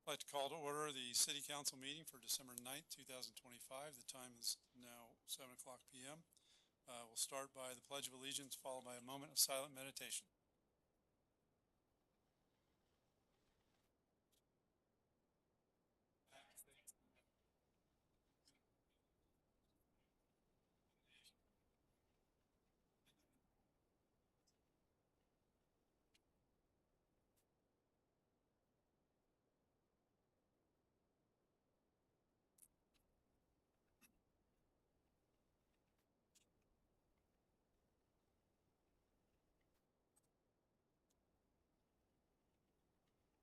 I'd like to call to order the City Council meeting for December 9th, 2025. The time is now 7 o'clock p.m. We'll start by the Pledge of Allegiance, followed by a moment of silent meditation.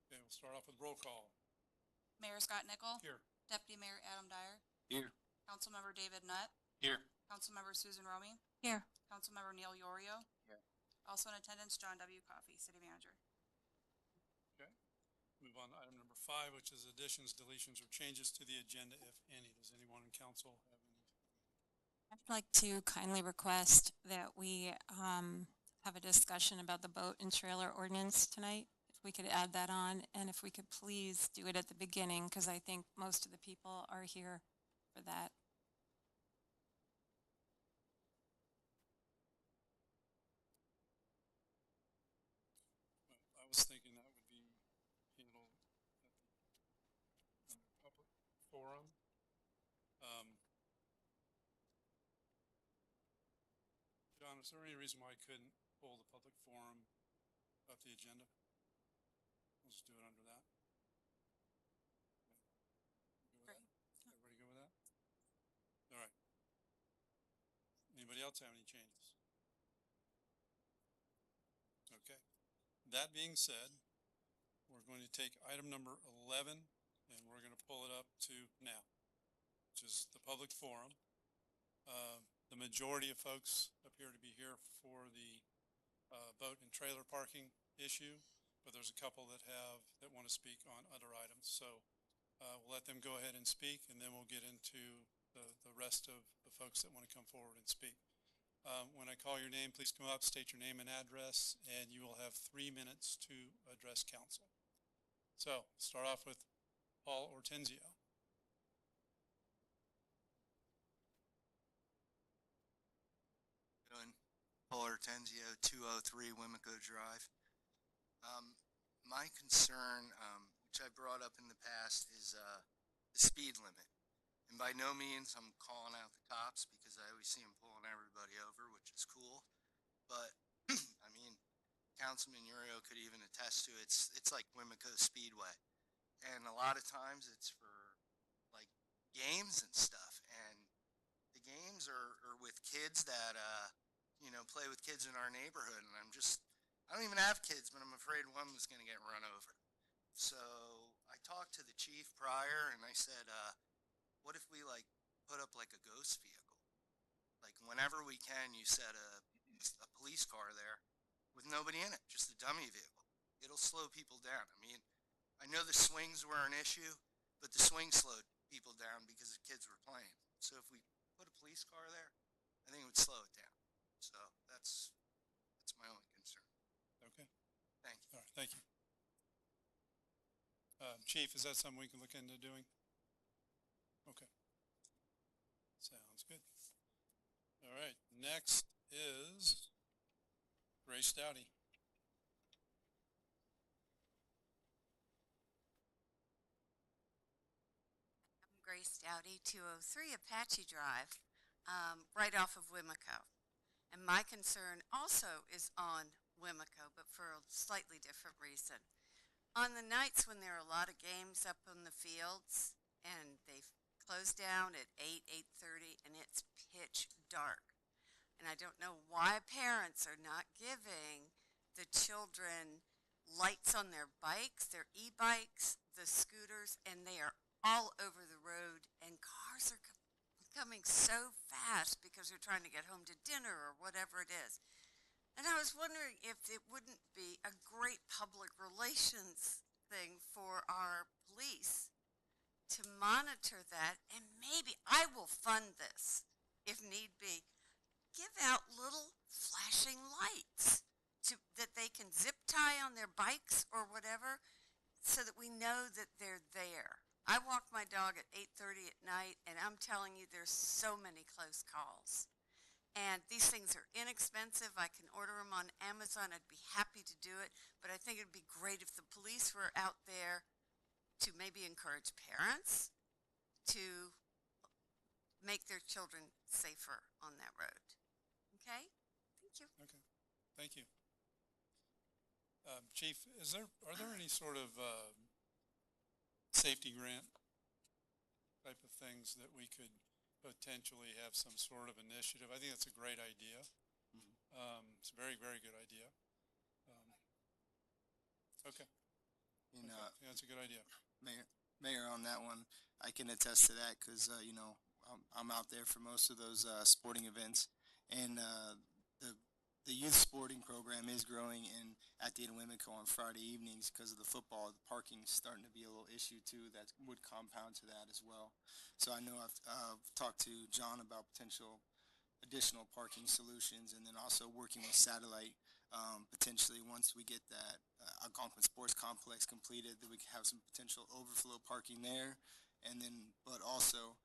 Okay, we'll start off with roll call. Mayor Scott Nickel. Here. Deputy Mayor Adam Dyer. Here. Councilmember David Nutt. Here. Councilmember Susan Romy. Here. Councilmember Neil Yorio. Here. Also in attendance, John W. Coffey, City Manager. Okay. Move on to item number 5, which is additions, deletions, or changes to the agenda, if any. Does anyone in council have any? I'd like to kindly request that we have a discussion about the boat and trailer ordinance tonight. If we could add that on, and if we could please do it at the beginning, because I think most of the people are here for that. I was thinking that would be handled at the public forum. John, is there any reason why I couldn't pull the public forum up the agenda? We'll just do it under that. Great. Everybody good with that? All right. Anybody else have any changes? Okay. That being said, we're going to take item number 11 and we're going to pull it up to now, which is the public forum. The majority of folks appear to be here for the boat and trailer parking issue, but there's a couple that want to speak on other items. So we'll let them go ahead and speak, and then we'll get into the rest of the folks that want to come forward and speak. When I call your name, please come up, state your name and address, and you will have 3 minutes to address council. So start off with Paul Ortenzio. Paul Ortenzio, 203 Wimico Drive. My concern, which I brought up in the past, is the speed limit. And by no means I'm calling out the cops, because I always see them pulling everybody over, which is cool. But I mean, Councilman Yorio could even attest to it. It's like Wimico Speedway, and a lot of times it's for like games and stuff. And the games are with kids that you know, play with kids in our neighborhood. And I don't even have kids, but I'm afraid one was going to get run over. So I talked to the chief prior, and I said, what if we like put up like a ghost vehicle? Like whenever we can, you set a police car there with nobody in it, just a dummy vehicle. It'll slow people down. I mean, I know the swings were an issue, but the swings slowed people down because the kids were playing. So if we put a police car there, I think it would slow it down. So that's my only concern. Okay. Thank you. All right, thank you. Chief, is that something we can look into doing? Okay. Sounds good. All right, next is Grace Dowdy. I'm Grace Dowdy, 203 Apache Drive, right off of Wimico. And my concern also is on Wimico, but for a slightly different reason. On the nights when there are a lot of games up on the fields and they close down at 8, 8:30, and it's pitch dark. And I don't know why parents are not giving the children lights on their bikes, their e-bikes, the scooters, and they are all over the road, and cars are coming so fast because they're trying to get home to dinner or whatever it is. And I was wondering if it wouldn't be a great public relations thing for our police to monitor that, and maybe I will fund this if need be. Give out little flashing lights that they can zip tie on their bikes or whatever, so that we know that they're there. I walk my dog at 8:30 at night, and I'm telling you, there's so many close calls. And these things are inexpensive. I can order them on Amazon. I'd be happy to do it. But I think it'd be great if the police were out there to maybe encourage parents to make their children safer on that road. Okay? Thank you. Okay, thank you. Chief, are there any sort of safety grant type of things that we could potentially have some sort of initiative? I think that's a great idea. It's a very, very good idea. Okay. And, Yeah, that's a good idea. Mayor, on that one, I can attest to that because, you know, I'm out there for most of those sporting events, and the youth sporting program is growing in at the Wimico on Friday evenings because of the football. The parking's starting to be a little issue too. That would compound to that as well. So I know I've talked to John about potential additional parking solutions, and then also working with Satellite. Potentially, once we get that Algonquin Sports Complex completed, that we can have some potential overflow parking there, and then, but also,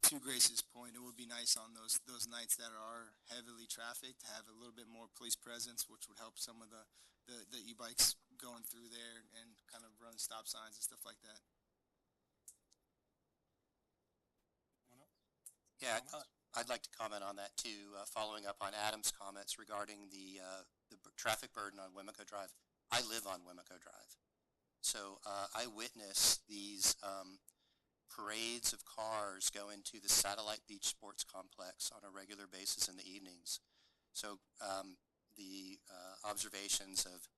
to Grace's point, it would be nice on those nights that are heavily trafficked to have a little bit more police presence, which would help some of the e-bikes going through there and kind of run stop signs and stuff like that. Yeah, I'd like to comment on that too, following up on Adam's comments regarding the traffic burden on Wimico Drive. I live on Wimico Drive, so I witness these parades of cars go into the Satellite Beach Sports Complex on a regular basis in the evenings. So the observations of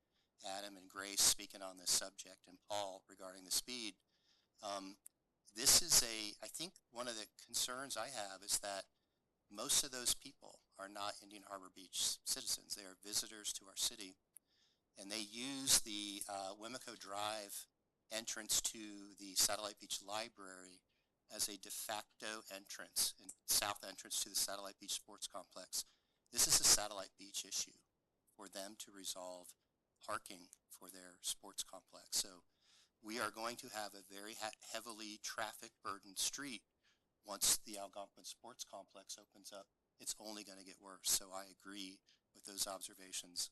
Adam and Grace speaking on this subject, and Paul regarding the speed, this is I think one of the concerns I have is that most of those people are not Indian Harbor Beach citizens. They are visitors to our city, and they use the Wimico Drive entrance to the Satellite Beach Library as a de facto entrance and south entrance to the Satellite Beach Sports Complex. This is a Satellite Beach issue for them to resolve parking for their sports complex. So we are going to have a very heavily traffic burdened street once the Algonquin Sports Complex opens up. It's only going to get worse. So I agree with those observations.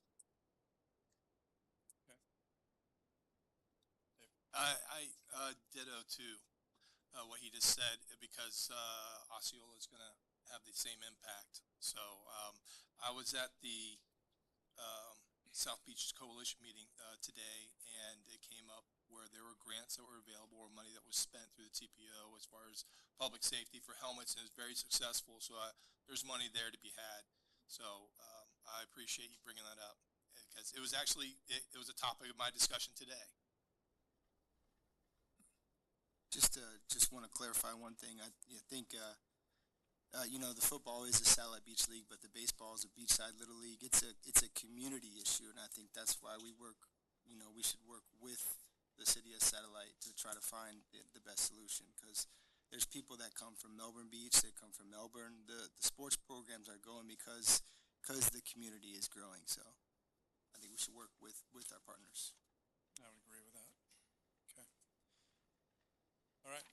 I ditto to what he just said, because Osceola is going to have the same impact. So I was at the South Beach Coalition meeting today, and it came up where there were grants that were available or money that was spent through the TPO as far as public safety for helmets, and it's very successful. So there's money there to be had. So I appreciate you bringing that up, because it was actually it was a topic of my discussion today. Just want to clarify one thing. I think you know, the football is a Satellite Beach League, but the baseball is a Beachside Little League. It's a community issue, and I think that's why we work. You know, we should work with the city of Satellite to try to find the best solution, because there's people that come from Melbourne Beach, they come from Melbourne. The sports programs are going because the community is growing. So I think we should work with our partners. I would agree with that. Okay. All right.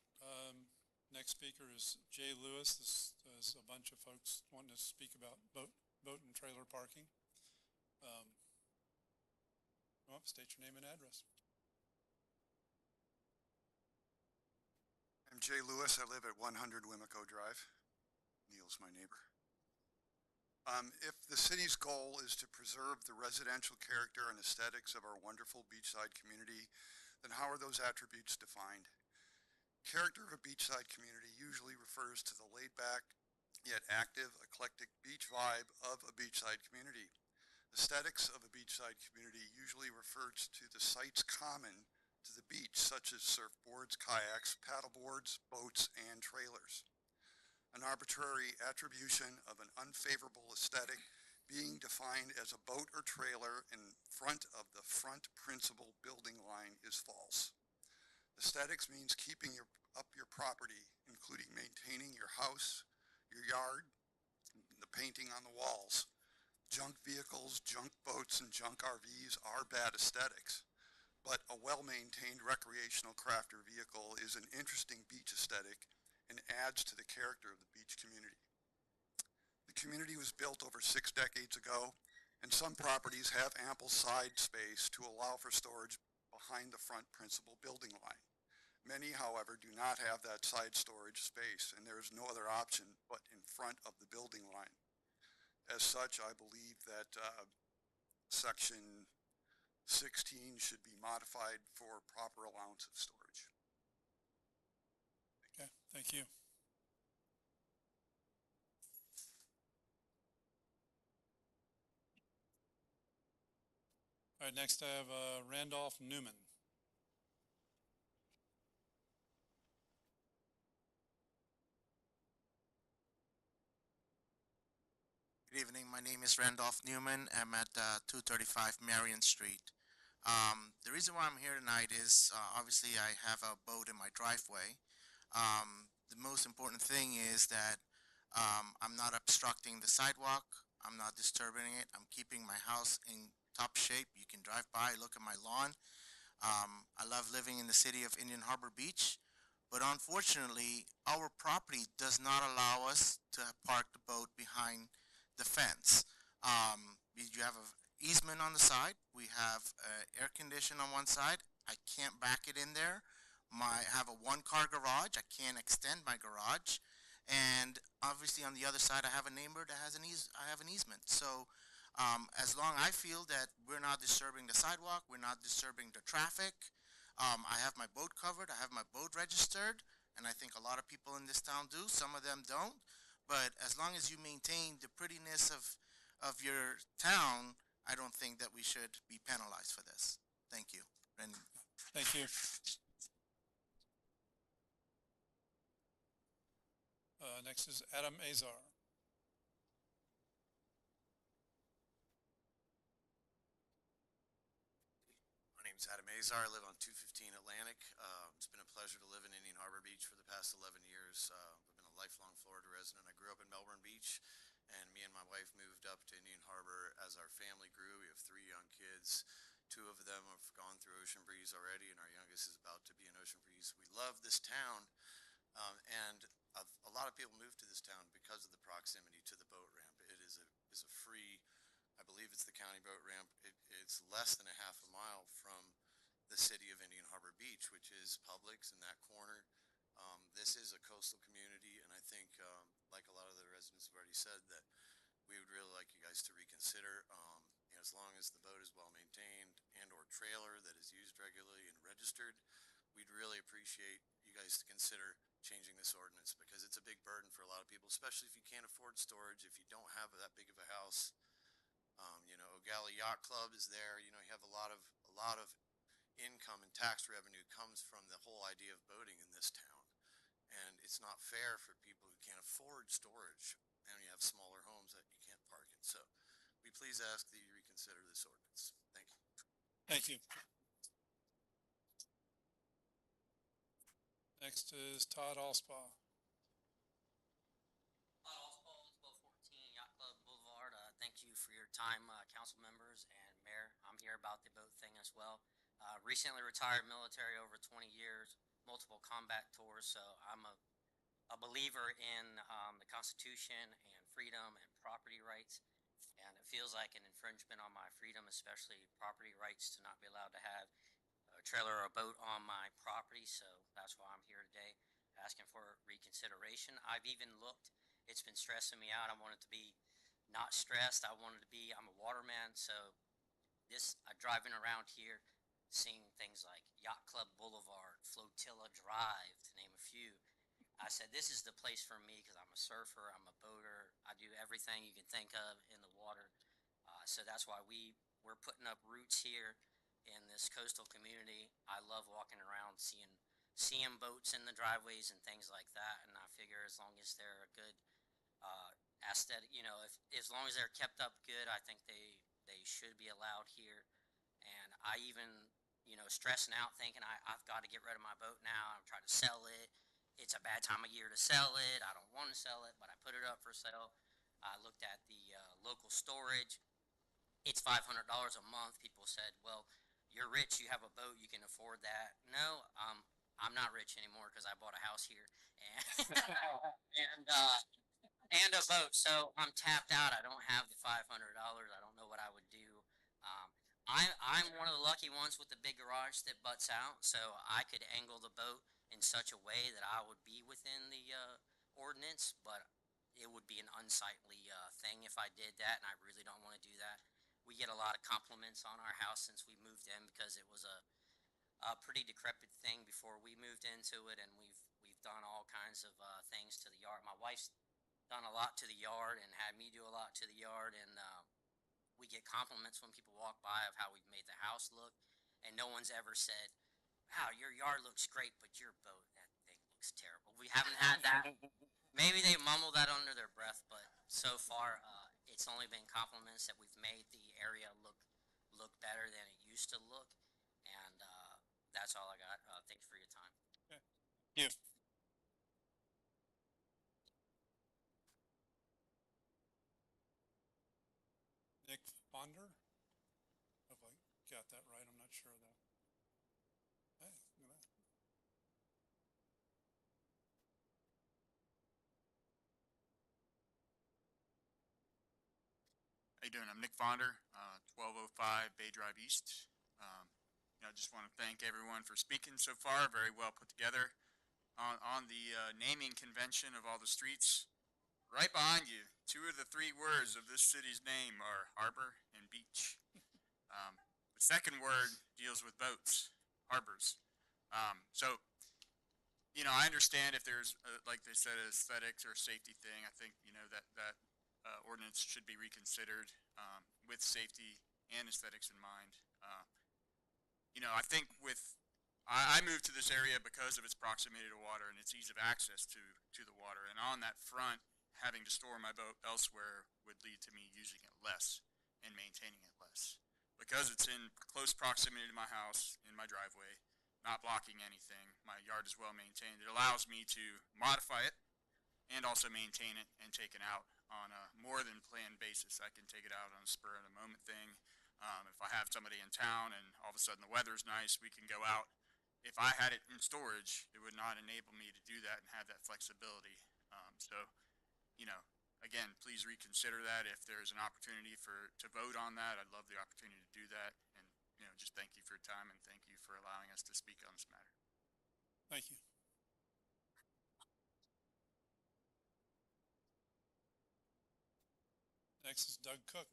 Next speaker is Jay Lewis. This is a bunch of folks wanting to speak about boat and trailer parking. State your name and address. I'm Jay Lewis. I live at 100 Wimico Drive. Neil's my neighbor. If the city's goal is to preserve the residential character and aesthetics of our wonderful beachside community, then how are those attributes defined? Character of a beachside community usually refers to the laid-back, yet active, eclectic beach vibe of a beachside community. Aesthetics of a beachside community usually refers to the sites common to the beach, such as surfboards, kayaks, paddleboards, boats, and trailers. An arbitrary attribution of an unfavorable aesthetic being defined as a boat or trailer in front of the front principal building line is false. Aesthetics means keeping up your property, including maintaining your house, your yard, the painting on the walls. Junk vehicles, junk boats, and junk RVs are bad aesthetics. but a well-maintained recreational crafter vehicle is an interesting beach aesthetic and adds to the character of the beach community. The community was built over 6 decades ago, and some properties have ample side space to allow for storage behind the front principal building line. Many, however, do not have that side storage space, and there is no other option but in front of the building line. As such, I believe that Section 16 should be modified for proper allowance of storage. Okay, thank you. All right, next I have Randolph Newman. Good evening. My name is Randolph Newman. I'm at 235 Marion Street. The reason why I'm here tonight is obviously I have a boat in my driveway. The most important thing is that I'm not obstructing the sidewalk. I'm not disturbing it. I'm keeping my house in top shape. You can drive by, look at my lawn. I love living in the city of Indian Harbor Beach, but unfortunately, our property does not allow us to park the boat behind the fence. You have an easement on the side. We have air condition on one side. I can't back it in there. I have a one-car garage. I can't extend my garage. And obviously on the other side, I have a neighbor that has I have an easement. So as long I feel that we're not disturbing the sidewalk, we're not disturbing the traffic, I have my boat covered, I have my boat registered, and I think a lot of people in this town do. Some of them don't. But as long as you maintain the prettiness of your town, I don't think that we should be penalized for this. Thank you. And Thank you. Next is Adam Azar. My name is Adam Azar. I live on 215 Atlantic. It's been a pleasure to live in Indian Harbor Beach for the past 11 years. I've been a lifelong Florida resident. I grew up in Melbourne Beach, and me and my wife moved up to Indian Harbor as our family grew. We have 3 young kids. 2 of them have gone through Ocean Breeze already, and our youngest is about to be in Ocean Breeze. We love this town, and a lot of people move to this town because of the proximity to the boat ramp. It is a free, I believe it's the county boat ramp. It's less than a half a mile from the city of Indian Harbor Beach, which is Publix in that corner. This is a coastal community, and I think, like a lot of the residents have already said, that we would really like you guys to reconsider. As long as the boat is well maintained and or trailer that is used regularly and registered, we'd really appreciate you guys to consider changing this ordinance, because it's a big burden for a lot of people, especially if you can't afford storage, if you don't have that big of a house. O'Galley Yacht Club is there. You have a lot of income and tax revenue comes from the whole idea of boating in this town. And it's not fair for people who can't afford storage, and you have smaller homes that you can't park in. So we please ask that you reconsider this ordinance. Thank you. Thank you. Next is Todd Allspaw. Oswald, 1214 Yacht Club Boulevard. Thank you for your time, council members and mayor. I'm here about the boat thing as well. Recently retired military, over 20 years, multiple combat tours, so I'm a believer in the Constitution and freedom and property rights, and it feels like an infringement on my freedom, especially property rights, to not be allowed to have a trailer or a boat on my property. So that's why I'm here today, asking for reconsideration. I've even looked, it's been stressing me out. I want it to be not stressed. I'm a waterman, so driving around here, seeing things like Yacht Club Boulevard, Flotilla Drive, to name a few, I said, this is the place for me, because I'm a surfer, I'm a boater, I do everything you can think of in the water. So that's why we're putting up roots here in this coastal community. I love walking around, seeing boats in the driveways and things like that, and I figure as long as they're a good aesthetic, as long as they're kept up good, I think they should be allowed here. And I even, stressing out, thinking I've got to get rid of my boat now. I'm trying to sell it. It's a bad time of year to sell it. I don't want to sell it, but I put it up for sale. I looked at the local storage. It's $500 a month. People said, well, you're rich, you have a boat, you can afford that. No, I'm not rich anymore because I bought a house here and and a boat. So I'm tapped out. I don't have the $500. I don't know what I would do. Um, I'm one of the lucky ones with the big garage that butts out, so I could angle the boat in such a way that I would be within the ordinance, but it would be an unsightly thing if I did that, and I really don't want to do that. We get a lot of compliments on our house since we moved in because it was a pretty decrepit thing before we moved into it, and we've done all kinds of things to the yard. My wife's done a lot to the yard and had me do a lot to the yard, and we get compliments when people walk by of how we've made the house look, and no one's ever said, wow, your yard looks great, but your boat, that thing looks terrible. We haven't had that. Maybe they mumble that under their breath, but so far it's only been compliments that we've made the area look better than it used to look, and that's all I got. Thanks for your time. Yeah. Nick Fonder? Hope I got that right. I'm not sure though. Hey, look at that. How you doing? I'm Nick Fonder, 1205 Bay Drive East. I just want to thank everyone for speaking so far. Very well put together. On the naming convention of all the streets, right behind you, 2 of the 3 words of this city's name are harbor and beach. The second word deals with boats, harbors. So, I understand if there's, like they said, aesthetics or safety thing. I think, that ordinance should be reconsidered with safety and aesthetics in mind. I think I moved to this area because of its proximity to water and its ease of access to the water. And on that front, having to store my boat elsewhere would lead to me using it less and maintaining it less. Because it's in close proximity to my house, in my driveway, not blocking anything, my yard is well maintained. It allows me to modify it and also maintain it and take it out on a more than planned basis. I can take it out on a spur of the moment thing. If I have somebody in town and all of a sudden the weather's nice, we can go out. If I had it in storage, it would not enable me to do that and have that flexibility. So, again, please reconsider that. If there's an opportunity to vote on that, I'd love the opportunity to do that. And, just thank you for your time and thank you for allowing us to speak on this matter. Thank you. Next is Doug Cook.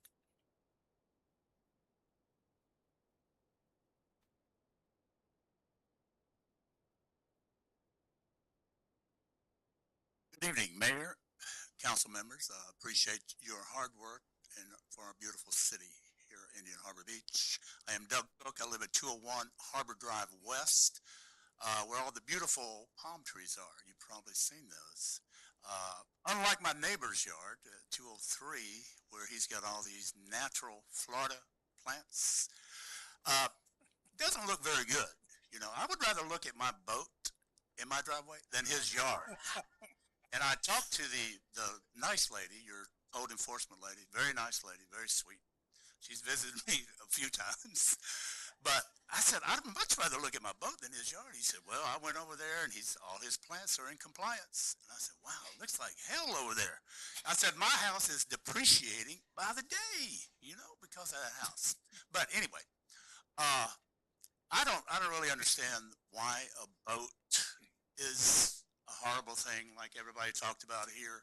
Good evening, Mayor, council members. Appreciate your hard work and for our beautiful city here in Indian Harbor Beach. I am Doug Cook. I live at 201 Harbor Drive West, where all the beautiful palm trees are. You've probably seen those. Unlike my neighbor's yard, 203, where he's got all these natural Florida plants, doesn't look very good. I would rather look at my boat in my driveway than his yard. And I talked to the nice lady, your code enforcement lady, very nice lady, very sweet. She's visited me a few times. But I said, I'd much rather look at my boat than his yard. He said, well, I went over there and all his plants are in compliance. And I said, wow, it looks like hell over there. I said, my house is depreciating by the day, because of that house. But anyway, I don't really understand why a boat is a horrible thing like everybody talked about here.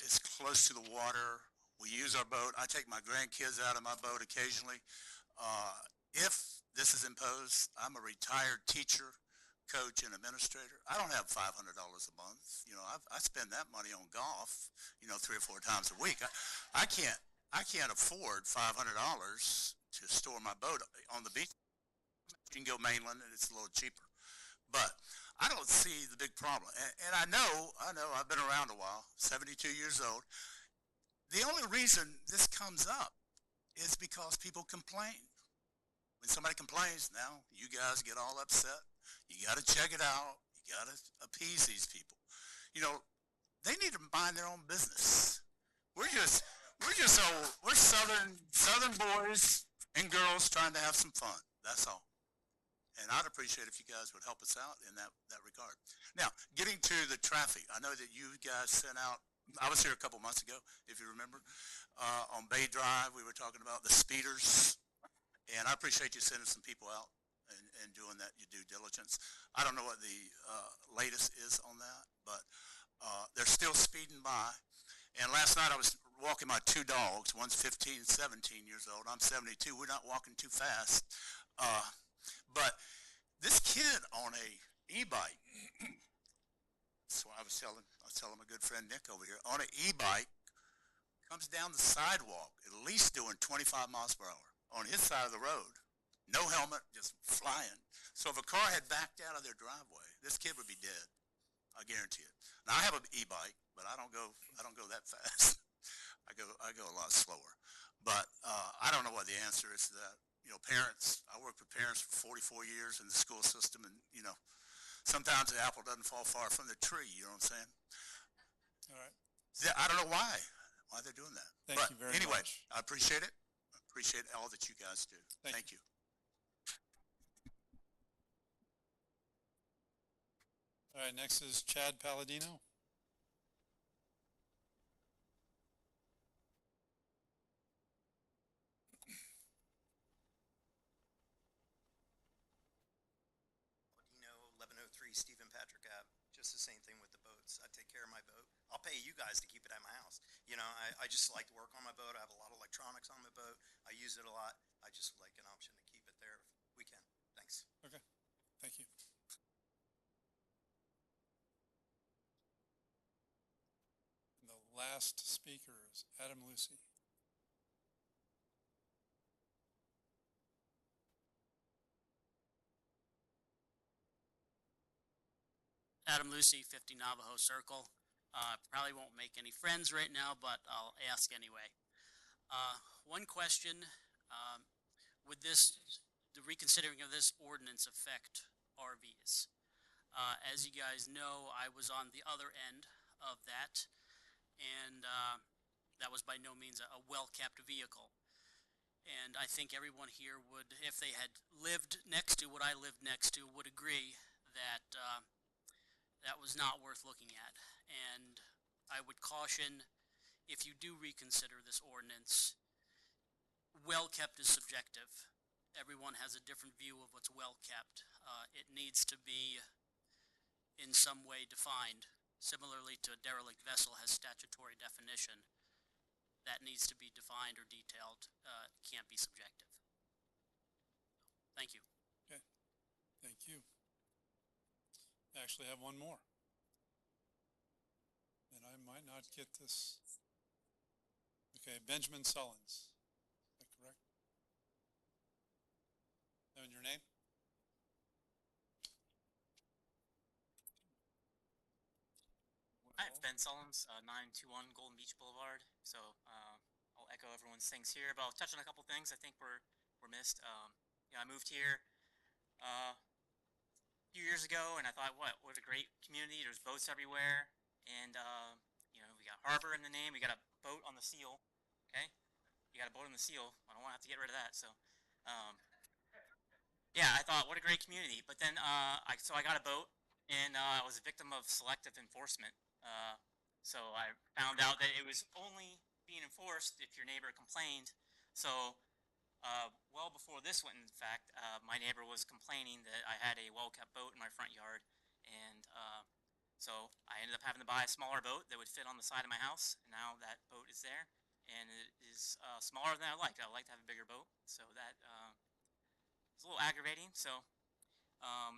It's close to the water. We use our boat. I take my grandkids out of my boat occasionally. If this is imposed, I'm a retired teacher, coach, and administrator. I don't have $500 a month. I spend that money on golf, 3 or 4 times a week. I can't afford $500 to store my boat on the beach. You can go mainland and it's a little cheaper. But I don't see the big problem. And I know, I've been around a while, 72 years old. The only reason this comes up is because people complain. When somebody complains, now you guys get all upset. You got to check it out. You got to appease these people. They need to mind their own business. We're southern boys and girls trying to have some fun. That's all. And I'd appreciate if you guys would help us out in that regard. Now, getting to the traffic, I know that you guys sent out, I was here a couple months ago, if you remember, on Bay Drive, we were talking about the speeders, and I appreciate you sending some people out and doing that, your due diligence. I don't know what the latest is on that, but they're still speeding by. And last night I was walking my two dogs. One's 15, 17 years old. I'm 72. We're not walking too fast. But this kid on a e-bike, so I was telling my good friend Nick over here, on an e-bike, comes down the sidewalk, at least doing 25 miles per hour on his side of the road. No helmet, just flying. So if a car had backed out of their driveway, this kid would be dead. I guarantee it. Now I have an e-bike, but I don't go that fast. I go a lot slower. But I don't know what the answer is to that. You know, parents, I worked with parents for 44 years in the school system, and, you know, sometimes the apple doesn't fall far from the tree, you know what I'm saying? All right. Yeah, I don't know why they're doing that. Thank you very anyway, much. I appreciate it. I appreciate all that you guys do. Thank you. All right, next is Chad Palladino. Palladino, 1103 Stephen Patrick Ave. Just the same thing with the boats. I take care of my boat. I'll pay you guys to keep it at my house. You know, I just like to work on my boat. I have a lot of electronics on my boat. I use it a lot. I just would like an option to keep it there if we can. Thanks. Okay, thank you. And the last speaker is Adam Lucy. Adam Lucy, 50 Navajo Circle. Probably won't make any friends right now, but I'll ask anyway. One question, would the reconsidering of this ordinance affect RVs? As you guys know, I was on the other end of that, and that was by no means a well-kept vehicle. And I think everyone here would, if they had lived next to what I lived next to, would agree that that was not worth looking at. And I would caution, if you do reconsider this ordinance, well kept is subjective. Everyone has a different view of what's well kept. It needs to be in some way defined. Similarly to a derelict vessel has statutory definition. That needs to be defined or detailed. Can't be subjective. Thank you. Okay, thank you. I actually have one more. And I might not get this. Okay, Benjamin Sullins. Is that correct? And your name? Hi, it's Ben Sullins, 921 Golden Beach Boulevard. So I'll echo everyone's things here, but I'll touch on a couple things I think were missed. I moved here a few years ago, and I thought, what a great community. There's boats everywhere, and we got harbor in the name. We got a boat on the seal. Okay, you got a boat on the seal. I don't want to have to get rid of that. So, yeah, I thought, what a great community. But then, I got a boat, and I was a victim of selective enforcement. So I found out that it was only being enforced if your neighbor complained. So well before this went into fact, my neighbor was complaining that I had a well-kept boat in my front yard, and so I ended up having to buy a smaller boat that would fit on the side of my house. And now that boat is there, and it is smaller than I like. I would like to have a bigger boat, so that is a little aggravating. So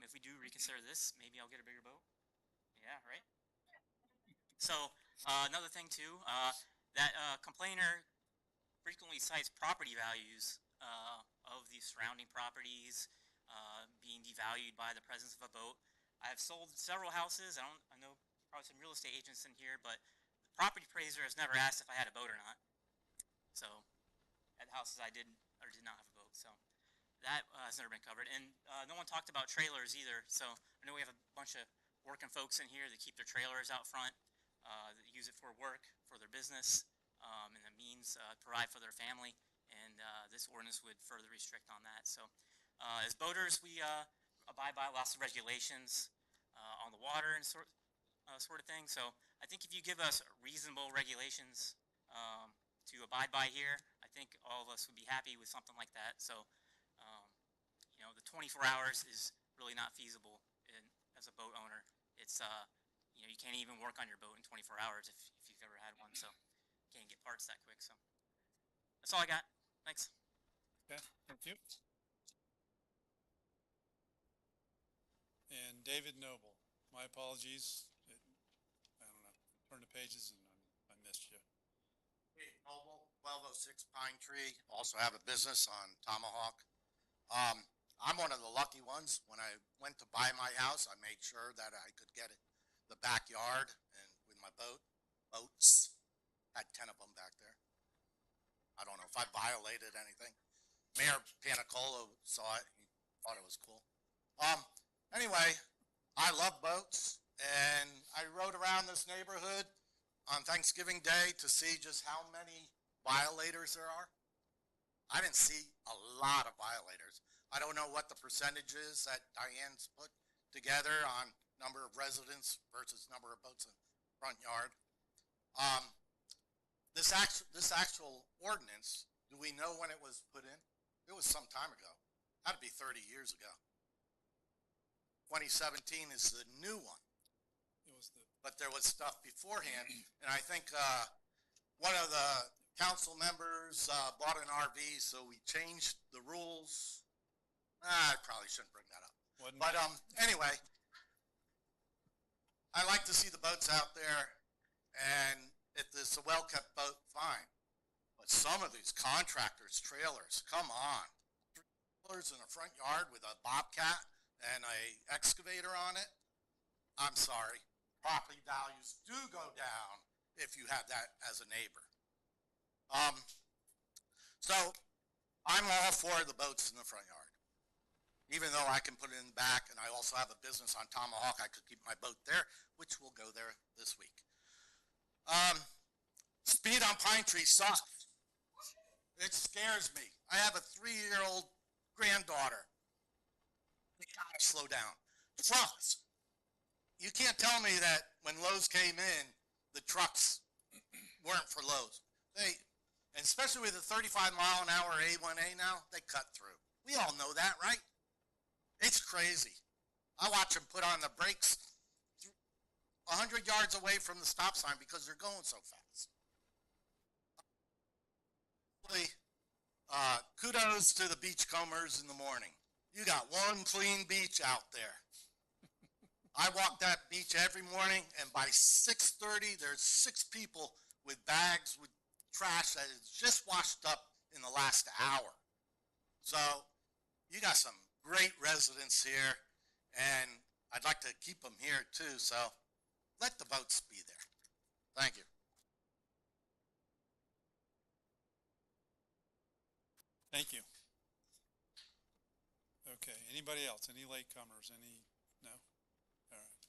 if we do reconsider this, maybe I'll get a bigger boat. Yeah, right? So another thing too, that complainer frequently cites property values of the surrounding properties being devalued by the presence of a boat. I have sold several houses. I know probably some real estate agents in here, but the property appraiser has never asked if I had a boat or not. So at houses I did or did not have a boat. So that has never been covered. And no one talked about trailers either. So I know we have a bunch of working folks in here that keep their trailers out front. That use it for work, for their business, and the means to provide for their family. and this ordinance would further restrict on that. So as boaters, we abide by lots of regulations on the water and sort of thing. So I think if you give us reasonable regulations to abide by here, I think all of us would be happy with something like that. So, you know, the 24 hours is really not feasible as a boat owner. It's, you know, you can't even work on your boat in 24 hours if you've ever had one. So you can't get parts that quick. So that's all I got. Thanks. Okay, thank you. And David Noble, my apologies. I don't know, turn the pages and I missed you. Hey, Noble, 1206 Pine Tree, also have a business on Tomahawk. I'm one of the lucky ones. When I went to buy my house, I made sure that I could get it, the backyard, and with my boats, had 10 of them back there. I don't know if I violated anything. Mayor Panicola saw it, he thought it was cool. Anyway, I love boats, and I rode around this neighborhood on Thanksgiving Day to see just how many violators there are. I didn't see a lot of violators. I don't know what the percentage is that Diane's put together on number of residents versus number of boats in the front yard. This actual ordinance, do we know when it was put in? It was some time ago. Had to be 30 years ago. 2017 is the new one. But there was stuff beforehand, and I think one of the council members bought an RV, so we changed the rules. I probably shouldn't bring that up. But anyway, I like to see the boats out there, and if it's a well-kept boat, fine. But some of these contractors' trailers, come on. Trailers in a front yard with a bobcat and a excavator on it, I'm sorry. Property values do go down if you have that as a neighbor. So I'm all for the boats in the front yard. Even though I can put it in the back, and I also have a business on Tomahawk, I could keep my boat there, which will go there this week. Speed on Pine Tree sucks. It scares me. I have a 3-year-old granddaughter. You gotta slow down. Trucks. You can't tell me that when Lowe's came in, the trucks weren't for Lowe's. They, and especially with the 35-mile-an-hour A1A now, they cut through. We all know that, right? It's crazy. I watch them put on the brakes 100 yards away from the stop sign because they're going so fast. Kudos to the beachcombers in the morning. You got one clean beach out there. I walk that beach every morning, and by 6:30, there's 6 people with bags with trash that is just washed up in the last hour. So you got some great residents here, and I'd like to keep them here too, so let the boats be there. Thank you. Thank you. Okay, anybody else? Any latecomers? Any, no? All right.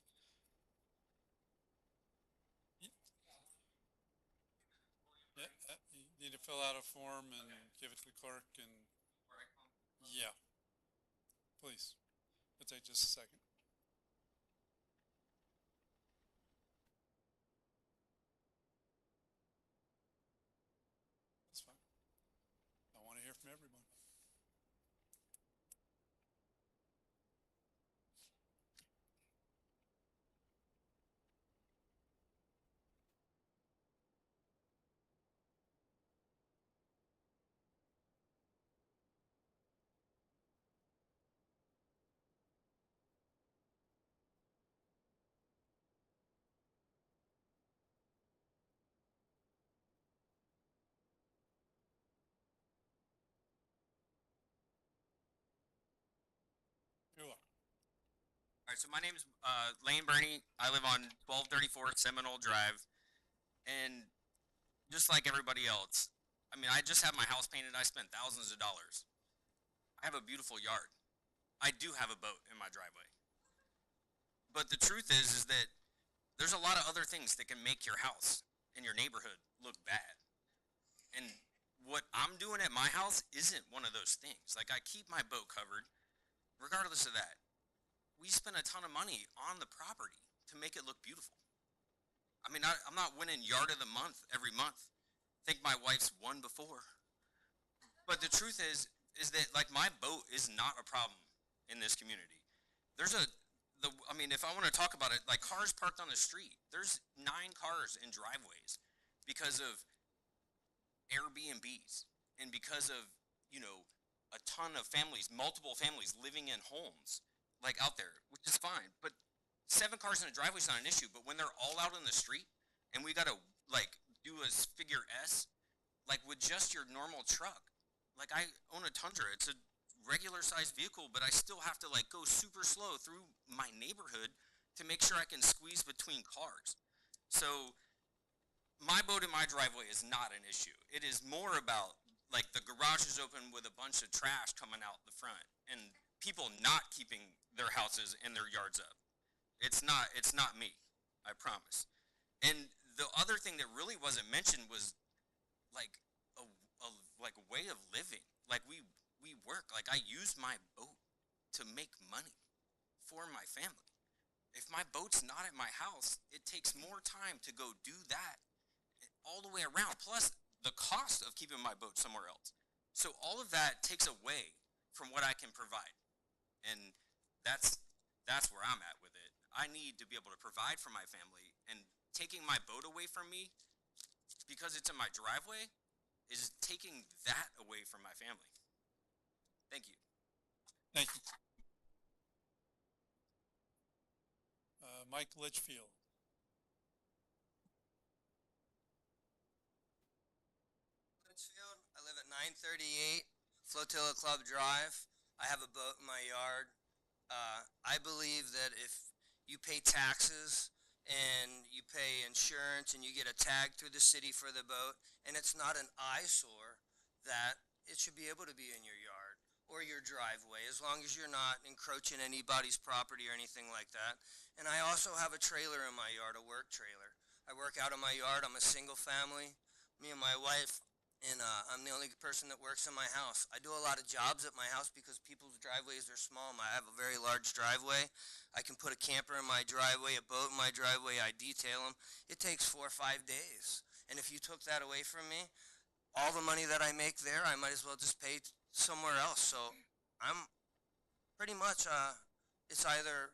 Yeah, you need to fill out a form and give it to the clerk and, yeah. Please. It'll take just a second. That's fine. I want to hear from everyone. You are. All right, so my name is Lane Burney. I live on 1234 Seminole Drive, and just like everybody else, I mean, I just had my house painted. I spent thousands of dollars. I have a beautiful yard. I do have a boat in my driveway. But the truth is that there's a lot of other things that can make your house and your neighborhood look bad. And what I'm doing at my house isn't one of those things. Like, I keep my boat covered, regardless of that. We spend a ton of money on the property to make it look beautiful. I mean, I'm not winning yard of the month every month. I think my wife's won before. But the truth is that, like, my boat is not a problem in this community. There's I mean, if I want to talk about it, like, cars parked on the street, there's 9 cars in driveways because of Airbnbs and because of, you know, a ton of families, multiple families living in homes, like, out there, which is fine. But 7 cars in a driveway is not an issue. But when they're all out in the street and we got to, like, do a figure S, like, with just your normal truck, like, I own a Tundra. It's a regular sized vehicle, but I still have to, like, go super slow through my neighborhood to make sure I can squeeze between cars. So my boat in my driveway is not an issue. It is more about, like, the garage is open with a bunch of trash coming out the front and people not keeping their houses and their yards up. It's not me, I promise. And the other thing that really wasn't mentioned was, like, a way of living. Like, we work. Like, I use my boat to make money for my family. If my boat's not at my house, it takes more time to go do that all the way around, plus the cost of keeping my boat somewhere else. So all of that takes away from what I can provide. And that's where I'm at with it. I need to be able to provide for my family, and taking my boat away from me because it's in my driveway is taking that away from my family. Thank you. Thank you. Mike Litchfield. Litchfield. I live at 938 Flotilla Club Drive. I have a boat in my yard. I believe that if you pay taxes and you pay insurance and you get a tag through the city for the boat and it's not an eyesore, that it should be able to be in your yard or your driveway as long as you're not encroaching anybody's property or anything like that. And I also have a trailer in my yard, a work trailer. I work out of my yard. I'm a single family. Me and my wife, and I'm the only person that works in my house. I do a lot of jobs at my house because people's driveways are small. I have a very large driveway. I can put a camper in my driveway, a boat in my driveway. I detail them. It takes 4 or 5 days. And if you took that away from me, all the money that I make there, I might as well just pay somewhere else. So I'm pretty much, it's either,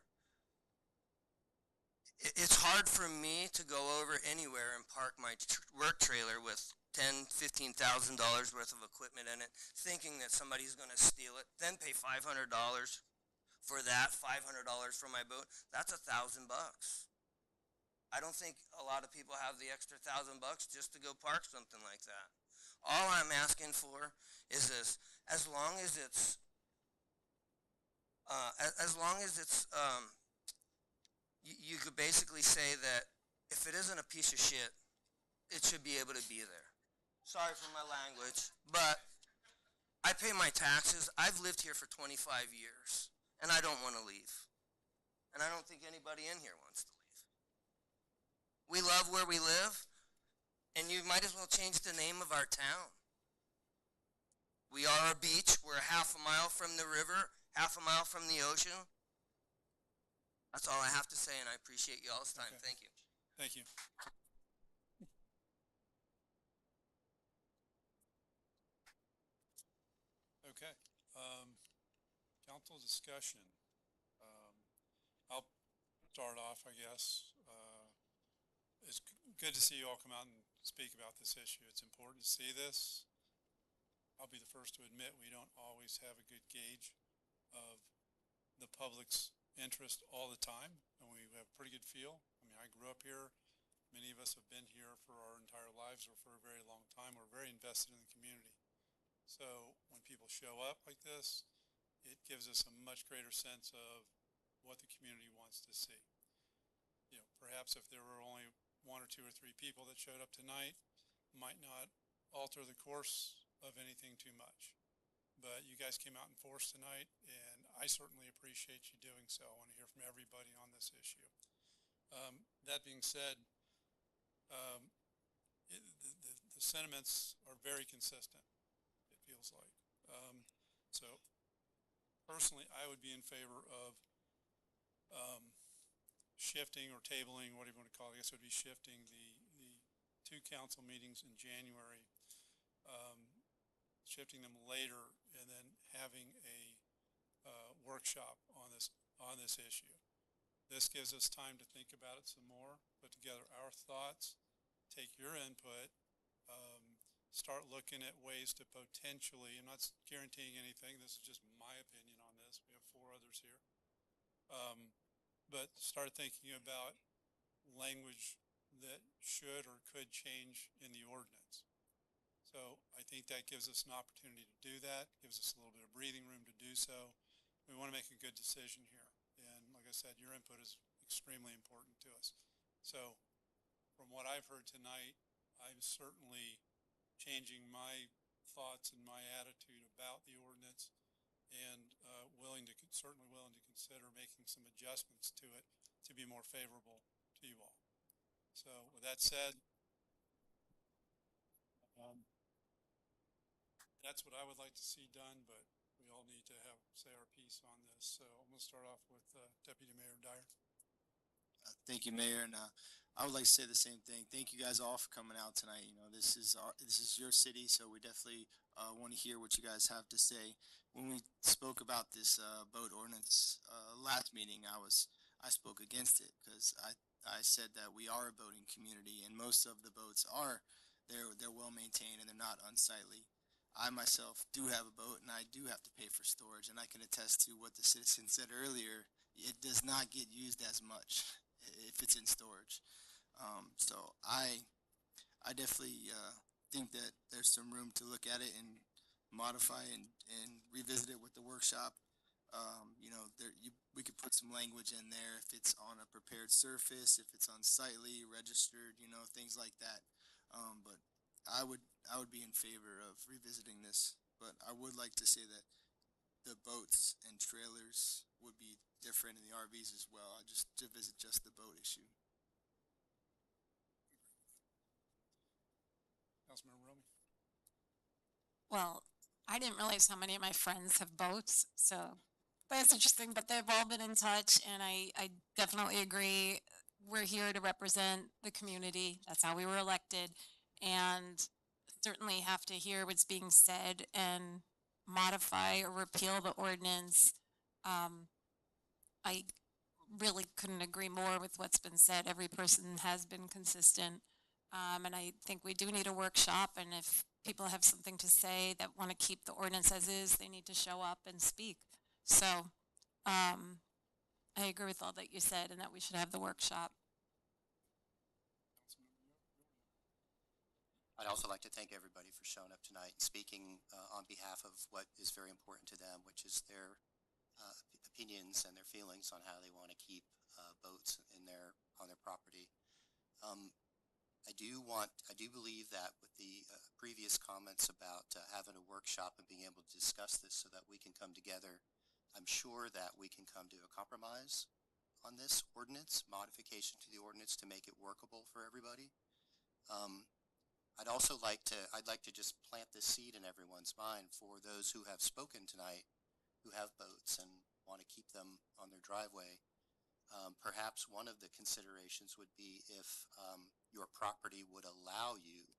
it's hard for me to go over anywhere and park my work trailer with $10,000, $15,000 worth of equipment in it, thinking that somebody's going to steal it, then pay $500 for that, $500 for my boat. That's $1,000. I don't think a lot of people have the extra $1,000 just to go park something like that. All I'm asking for is this: as long as it's, you could basically say that if it isn't a piece of shit, it should be able to be there. Sorry for my language, but I pay my taxes. I've lived here for 25 years, and I don't want to leave. And I don't think anybody in here wants to leave. We love where we live, and you might as well change the name of our town. We are a beach. We're a half a mile from the river, half a mile from the ocean. That's all I have to say, and I appreciate you all's time. Okay. Thank you. Thank you. Okay. Council discussion. I'll start off, I guess. It's good to see you all come out and speak about this issue. It's important to see this. I'll be the first to admit we don't always have a good gauge of the public's interest all the time, and we have a pretty good feel. I mean, I grew up here. Many of us have been here for our entire lives or for a very long time. We're very invested in the community. So when people show up like this, it gives us a much greater sense of what the community wants to see. You know, perhaps if there were only 1 or 2 or 3 people that showed up tonight, might not alter the course of anything too much. But you guys came out in force tonight, and I certainly appreciate you doing so. I want to hear from everybody on this issue. That being said, the sentiments are very consistent, it feels like. So personally, I would be in favor of shifting or tabling, whatever you want to call it. I guess it would be shifting the two council meetings in January, shifting them later, and then having a workshop on this issue. This gives us time to think about it some more, put together our thoughts, take your input, start looking at ways to potentially, I'm not guaranteeing anything, this is just my opinion on this, we have 4 others here, but start thinking about language that should or could change in the ordinance. So I think that gives us an opportunity to do that, gives us a little bit of breathing room to do so. We want to make a good decision here. And like I said, your input is extremely important to us. So from what I've heard tonight, I'm certainly changing my thoughts and my attitude about the ordinance, and certainly willing to consider making some adjustments to it to be more favorable to you all. So with that said, that's what I would like to see done, but we all need to say our piece on this. So I'm going to start off with Deputy Mayor Dyer. Thank you, Mayor, and I would like to say the same thing. Thank you guys all for coming out tonight. You know, this is your city, so we definitely want to hear what you guys have to say. When we spoke about this boat ordinance last meeting, I spoke against it because I said that we are a boating community, and most of the boats they're well maintained and they're not unsightly. I myself do have a boat, and I do have to pay for storage, and I can attest to what the citizen said earlier. It does not get used as much if it's in storage. So I definitely think that there's some room to look at it and modify and revisit it with the workshop. You know, we could put some language in there if it's on a prepared surface, if it's unsightly, registered, you know, things like that. But I would be in favor of revisiting this. But I would like to say that the boats and trailers would be different in the RVs as well, just to visit just the boat issue. Councilmember Romy. Well, I didn't realize how many of my friends have boats, so that's interesting, but they've all been in touch, and I definitely agree. We're here to represent the community. That's how we were elected, and certainly have to hear what's being said and modify or repeal the ordinance. I really couldn't agree more with what's been said. Every person has been consistent. And I think we do need a workshop, and if people have something to say that want to keep the ordinance as is, they need to show up and speak. So I agree with all that you said, and that we should have the workshop. I'd also like to thank everybody for showing up tonight and speaking on behalf of what is very important to them, which is their opinions and their feelings on how they want to keep boats on their property. I do believe that with the previous comments about having a workshop and being able to discuss this so that we can come together, I'm sure that we can come to a compromise on this ordinance, modification to the ordinance to make it workable for everybody. I'd like to just plant this seed in everyone's mind for those who have spoken tonight, who have boats and want to keep them on their driveway. Perhaps one of the considerations would be if your property would allow you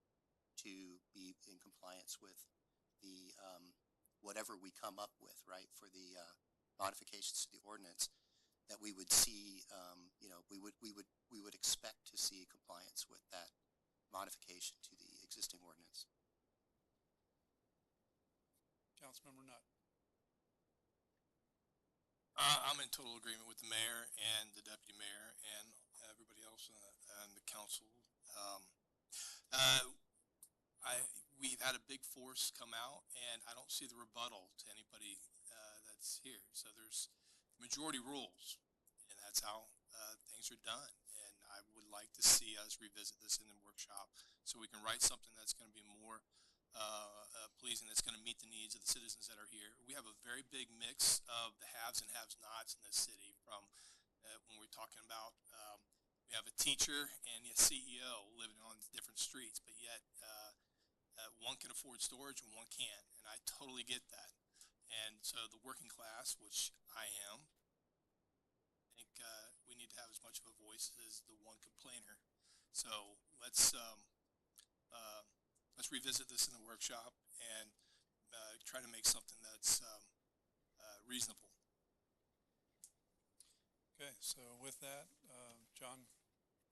to be in compliance with the whatever we come up with, right, for the modifications to the ordinance, that we would see, we would expect to see compliance with that modification to the existing ordinance. Councilmember Nutt. I'm in total agreement with the mayor and the deputy mayor and everybody else on the council. We've had a big force come out, and I don't see the rebuttal to anybody that's here. So there's majority rules, and that's how things are done. And I would like to see us revisit this in the workshop so we can write something that's going to be more pleasing, that's going to meet the needs of the citizens that are here. We have a very big mix of the haves and have-nots in this city. From when we're talking about, we have a teacher and a CEO living on different streets, but yet one can afford storage and one can't, and I totally get that. And so the working class, which I am, I think we need to have as much of a voice as the one complainer. So let's revisit this in the workshop and try to make something that's reasonable. Okay, so with that, John,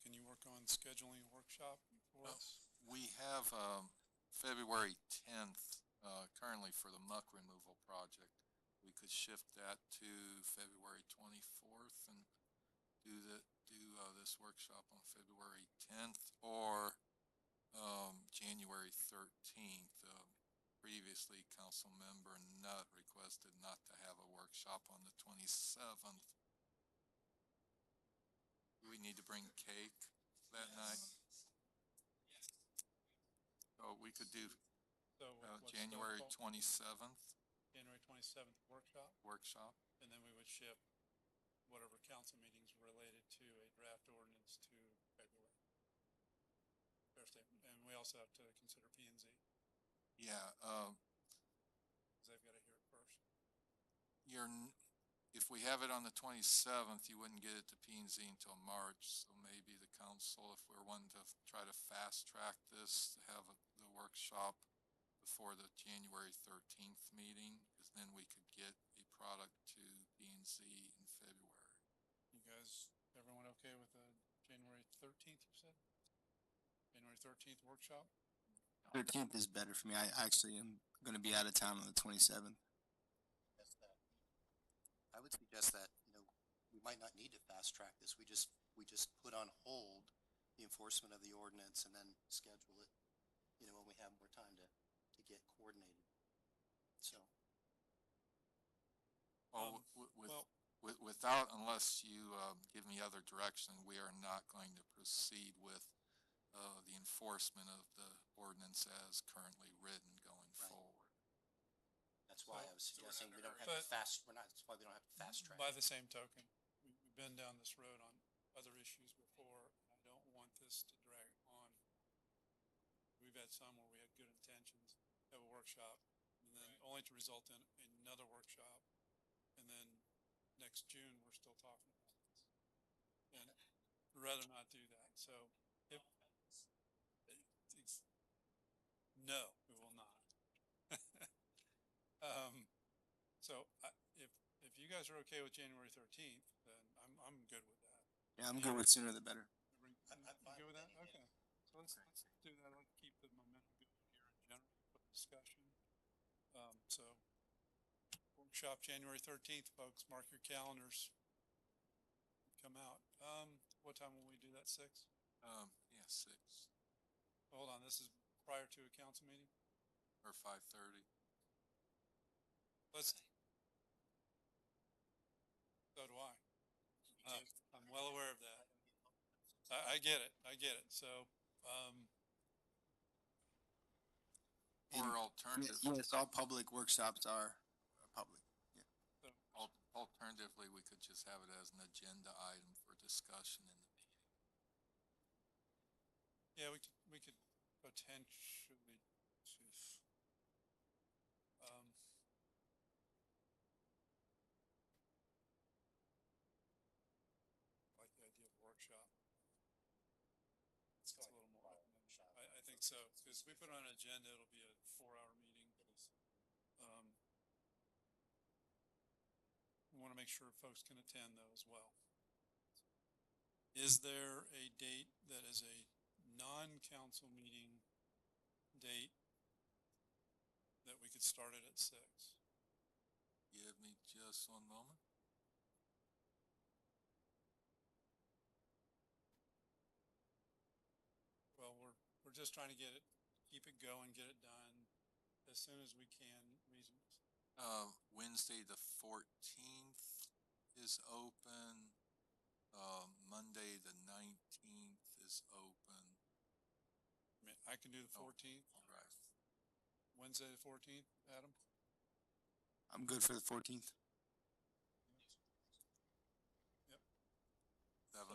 can you work on scheduling a workshop for us? We have February 10th currently for the muck removal project. We could shift that to February 24th and do this workshop on February 10th, or January 13th. Previously, Council Member Nutt requested not to have a workshop on the 27th. Do we need to bring cake that night? So we could do So what's the January call? 27th January 27th workshop, and then we would shift whatever council meetings related to a draft ordinance to February. Fair statement. And we also have to consider P and Z, Yeah, because they've got to hear it first. if we have it on the 27th, you wouldn't get it to P and Z until March. So maybe the council, if we're wanting to try to fast track this, to have the workshop before the January 13th meeting, because then we could get a product to P and Z in February. You guys, everyone okay with the January 13th, you said? January 13th workshop? 13th is better for me. I actually am going to be out of town on the 27th. I would suggest that, we might not need to fast track this. We just put on hold the enforcement of the ordinance and then schedule it, when we have more time to get coordinated. So. Without, unless you give me other direction, we are not going to proceed with the enforcement of the ordinance as currently written going forward. That's why I was suggesting we don't have to that's why we don't have to fast track. By the same token, we've been down this road on other issues before, and I don't want this to drag on. We've had some where we had good intentions, have a workshop, and then only to result in another workshop, and then next June, we're still talking about this. And I'd rather not do that. So no, we will not. So if you guys are okay with January 13th, then I'm good with that. Yeah, I'm good with sooner the better. You good with that? Okay. So let's do that. Let's keep the momentum going here in general for the discussion. So workshop January 13th, folks. Mark your calendars. Come out. What time will we do that? 6? Yeah, 6 Hold on. This is prior to a council meeting? or 5:30. So do I. I'm well aware of that. I get it. So, Or alternative. Yes, all public workshops are public. Yeah. so Alternatively, we could just have it as an agenda item for discussion in the meeting. yeah, we could potentially just, like the idea of workshop. It's a little more open. I think so, because we put on an agenda, it'll be a 4-hour meeting. We want to make sure folks can attend though as well. Is there a date that is a non-council meeting date that we could start it at 6? Give me just one moment. Well, we're just trying to keep it going, get it done as soon as we can reasonably. Wednesday the 14th is open. Monday the 19th is open. I can do the 14th. Right. Wednesday the 14th, Adam? I'm good for the 14th. Yep. 7.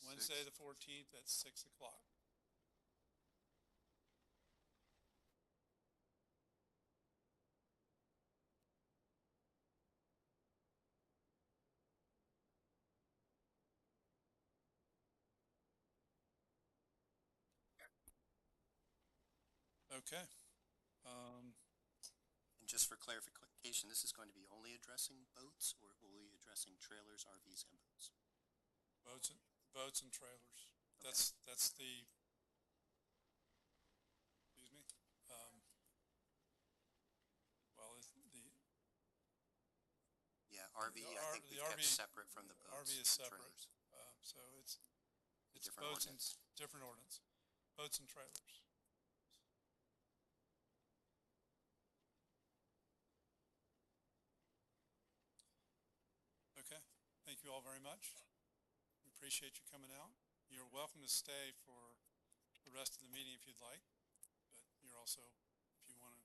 Wednesday the 14th at 6 o'clock. Okay. Um, And just for clarification, this is going to be only addressing boats, or will we be addressing trailers, RVs, and boats? boats and trailers. Okay. That's the, excuse me. Well, Yeah, RV, I think the we've kept RV separate from the boats RV is and separate. trailers. So it's Different boats ordinance. and different ordinance. Boats and trailers. Okay. Thank you all very much. We appreciate you coming out. You're welcome to stay for the rest of the meeting if you'd like, but you're also, if you want to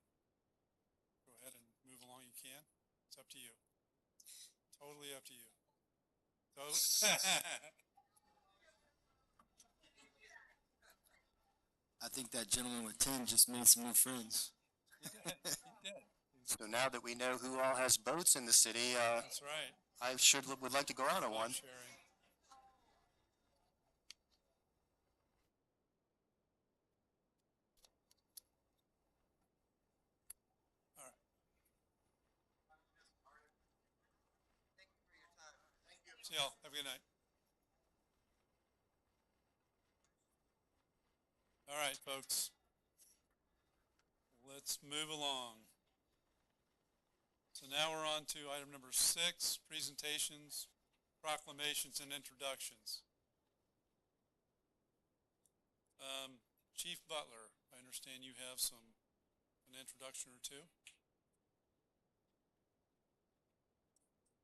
go ahead and move along, you can. It's up to you. Totally up to you. I think that gentleman with 10 just made some new friends. He did. He did. So now that we know who all has boats in the city, That's right. I would like to go out on one. Sharing. All right. Thank you for your time. Thank you. See y'all. Have a good night. All right, folks. Let's move along. So now we're on to item number 6, presentations, proclamations, and introductions. Chief Butler, I understand you have an introduction or two.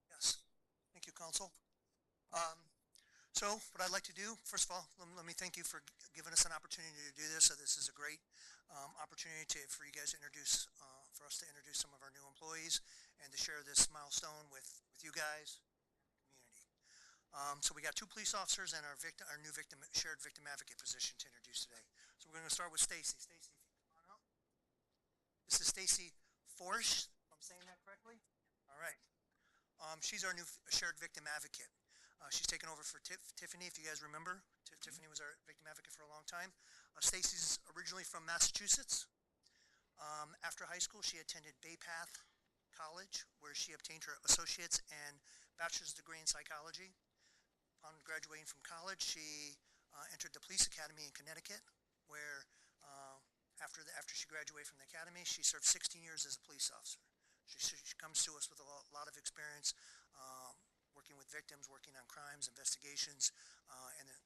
Yes, thank you, Council. So what I'd like to do, first of all, let me thank you for giving us an opportunity to do this. So this is a great opportunity for you guys to introduce, for us to introduce some of our new employees and to share this milestone with you guys, community. So we got 2 police officers and our new shared victim advocate position to introduce today. So we're going to start with Stacy. Stacy, if you come on up. This is Stacy Forsch, if I'm saying that correctly. All right. She's our new shared victim advocate. She's taken over for Tiffany, if you guys remember. Tiffany was our victim advocate for a long time. Stacy's originally from Massachusetts. After high school, she attended Bay Path College, where she obtained her associate's and bachelor's degree in psychology. Upon graduating from college, she entered the police academy in Connecticut, where after she graduated from the academy, she served 16 years as a police officer. She comes to us with a lot of experience working with victims, working on crimes, investigations, and then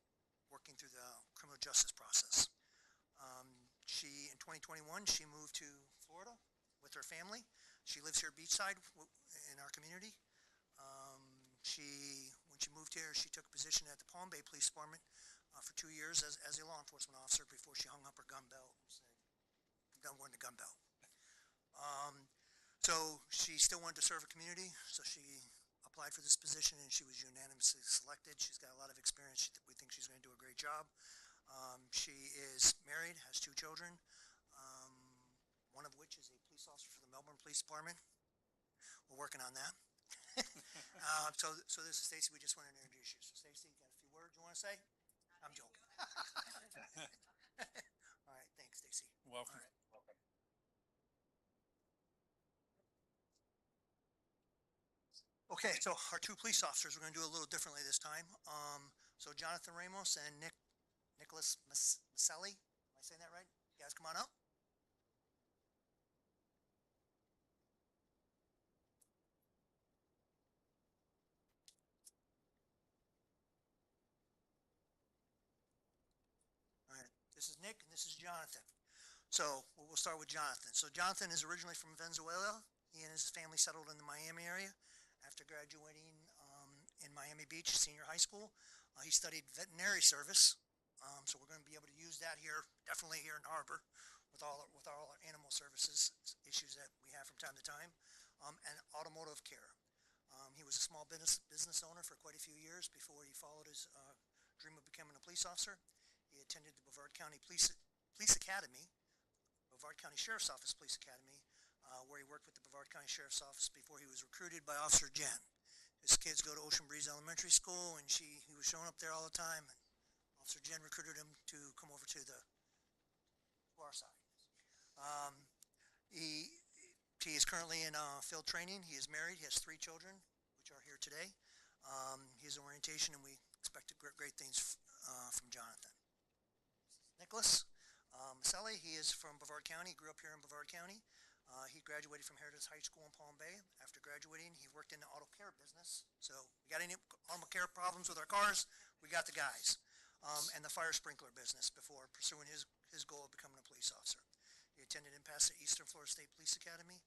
working through the criminal justice process. In 2021, she moved to Florida with her family. She lives here beachside in our community. When she moved here, she took a position at the Palm Bay Police Department for 2 years as a law enforcement officer before she hung up her gun belt and said, I'm done wearing the gun belt. So she still wanted to serve her community, so she applied for this position and she was unanimously selected. She's got a lot of experience. We think she's going to do a great job. She is married, has 2 children, one of which is a police officer for the Melbourne Police Department. We're working on that. So this is Stacy. We just wanted to introduce you. So Stacy, you got a few words you want to say? I'm joking. All right, thanks, Stacy. Welcome. All right. Okay, so our 2 police officers, we're going to do it a little differently this time. So Jonathan Ramos and Nicholas Maselli. Am I saying that right? You guys come on up. All right, this is Nick and this is Jonathan. So we'll start with Jonathan. So Jonathan is originally from Venezuela. He and his family settled in the Miami area after graduating in Miami Beach Senior High School. He studied veterinary service. So we're going to be able to use that here, definitely here in Harbor, with all our animal services issues that we have from time to time, and automotive care. He was a small business owner for quite a few years before he followed his dream of becoming a police officer. He attended the Brevard County Police Academy, Brevard County Sheriff's Office Police Academy, where he worked with the Brevard County Sheriff's Office before he was recruited by Officer Jen. His kids go to Ocean Breeze Elementary School, and he was showing up there all the time. And Officer Jen recruited him to come over to our side. He is currently in field training. He is married. He has 3 children, which are here today. He's in orientation, and we expect great things from Jonathan. Nicholas Maselli, he is from Brevard County. He grew up here in Brevard County. He graduated from Heritage High School in Palm Bay. After graduating, he worked in the auto care business. So we got any auto care problems with our cars, we got the guys. And the fire sprinkler business before pursuing his goal of becoming a police officer. He attended and passed the Eastern Florida State Police Academy.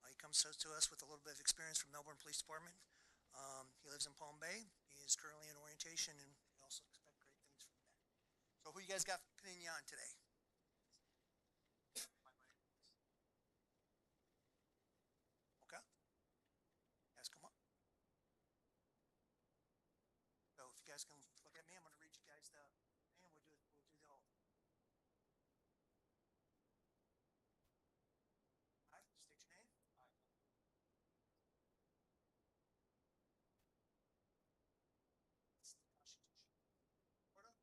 He comes to us with a little bit of experience from Melbourne Police Department. He lives in Palm Bay. He is currently in orientation, and we also expect great things from that. So who you guys got putting you on today? Okay. Guys, come on. So if you guys can look at me, I'm going to read you guys the name. We'll do the whole. All right, state your name. It's the Constitution. Florida.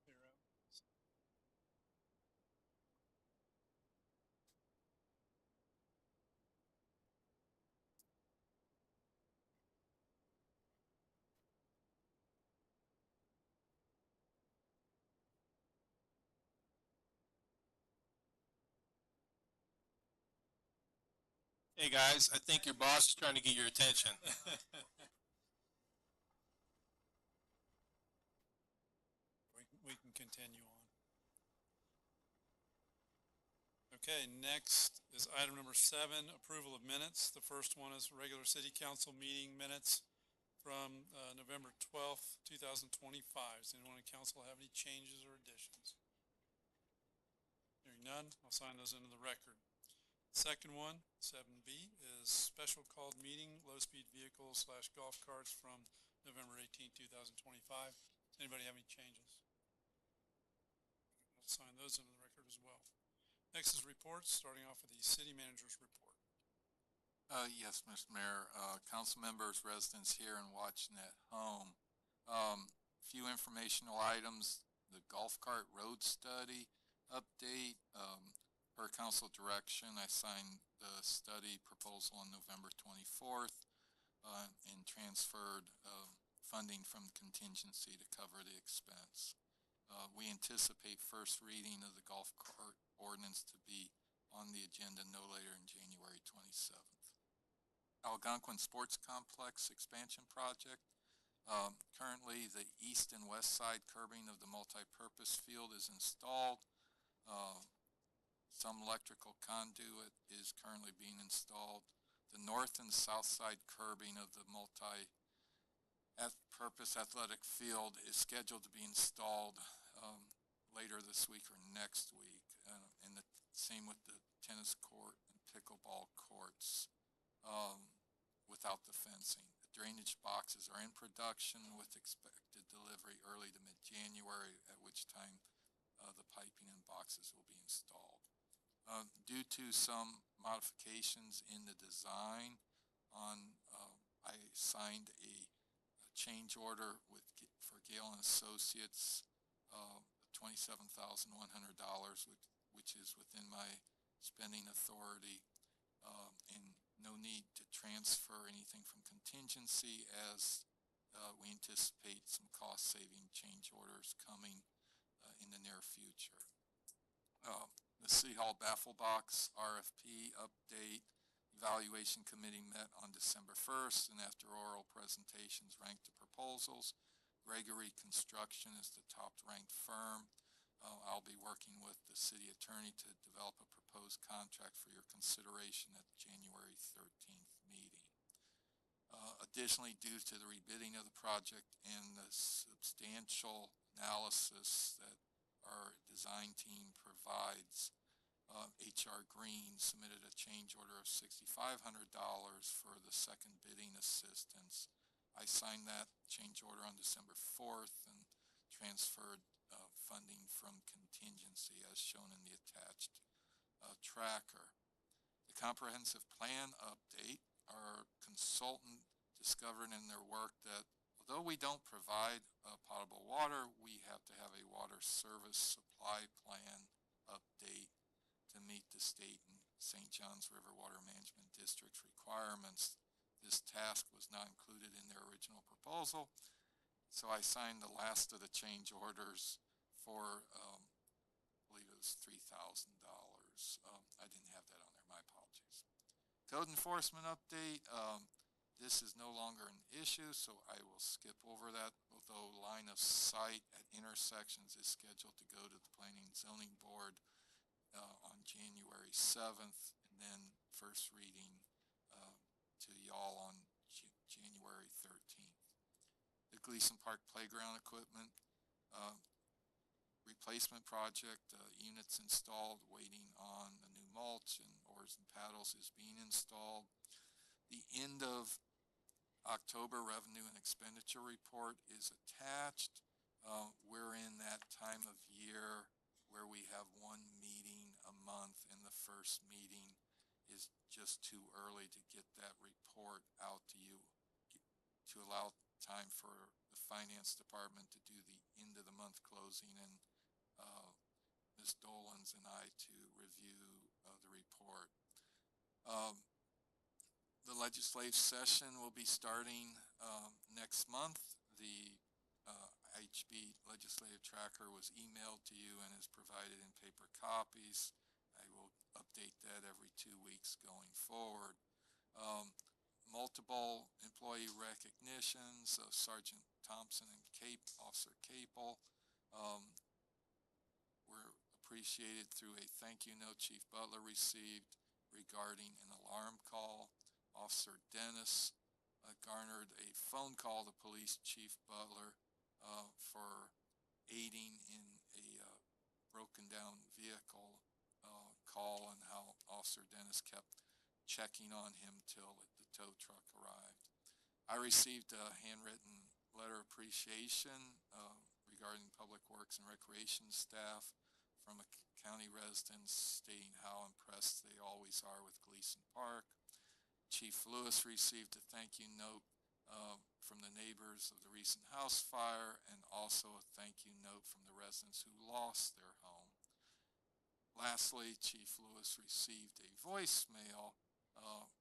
Pretty better. Hey guys, I think your boss is trying to get your attention. We can continue on. Okay, next is item number 7, approval of minutes. The first one is regular city council meeting minutes from November 12th, 2025. Does anyone in council have any changes or additions? Hearing none, I'll sign those into the record. Second one, 7B, is special called meeting, low-speed vehicles / golf carts from November 18th, 2025. Does anybody have any changes? I'll sign those into the record as well. Next is reports, starting off with the city manager's report. Yes, Mr. Mayor, council members, residents here and watching at home. Few informational items, the golf cart road study update. Per council direction, I signed the study proposal on November 24th and transferred funding from contingency to cover the expense. We anticipate first reading of the golf cart ordinance to be on the agenda no later than January 27th. Algonquin Sports Complex expansion project. Currently, the east and west side curbing of the multi-purpose field is installed. Some electrical conduit is currently being installed. The north and south side curbing of the multi-purpose athletic field is scheduled to be installed later this week or next week. And the same with the tennis court and pickleball courts without the fencing. The drainage boxes are in production with expected delivery early to mid-January, at which time the piping and boxes will be installed. Due to some modifications in the design, I signed a change order for Gale and Associates, $27,100, which is within my spending authority, and no need to transfer anything from contingency, as we anticipate some cost-saving change orders coming in the near future. The City Hall Baffle Box RFP update. Evaluation Committee met on December 1st, and after oral presentations ranked the proposals. Gregory Construction is the top-ranked firm. I'll be working with the city attorney to develop a proposed contract for your consideration at the January 13th meeting. Additionally, due to the rebidding of the project and the substantial analysis that our design team provides, H.R. Green submitted a change order of $6,500 for the second bidding assistance. I signed that change order on December 4th and transferred funding from contingency as shown in the attached tracker. The comprehensive plan update. Our consultant discovered in their work that although we don't provide potable water, we have to have a water service supply plan update to meet the state and St. Johns River Water Management District's requirements. This task was not included in their original proposal, so I signed the last of the change orders for, I believe it was $3,000. I didn't have that on there, my apologies. Code enforcement update. This is no longer an issue, so I will skip over that, although line of sight at intersections is scheduled to go to the Planning and Zoning Board on January 7th, and then first reading to y'all on January 13th. The Gleason Park Playground equipment replacement project, units installed, waiting on the new mulch, and oars and paddles is being installed. The end of October revenue and expenditure report is attached. We're in that time of year where we have one meeting a month, and the first meeting is just too early to get that report out to you, to allow time for the finance department to do the end of the month closing, and Ms. Dolans and I to review the report. The legislative session will be starting next month. The HB legislative tracker was emailed to you and is provided in paper copies. I will update that every 2 weeks going forward. Multiple employee recognitions of Sergeant Thompson and Officer Capel were appreciated through a thank you note Chief Butler received regarding an alarm call. Officer Dennis garnered a phone call to Police Chief Butler for aiding in a broken down vehicle call, and how Officer Dennis kept checking on him till the tow truck arrived. I received a handwritten letter of appreciation regarding Public Works and Recreation staff from a county resident stating how impressed they always are with Gleason Park. Chief Lewis received a thank you note from the neighbors of the recent house fire, and also a thank you note from the residents who lost their home. Lastly, Chief Lewis received a voicemail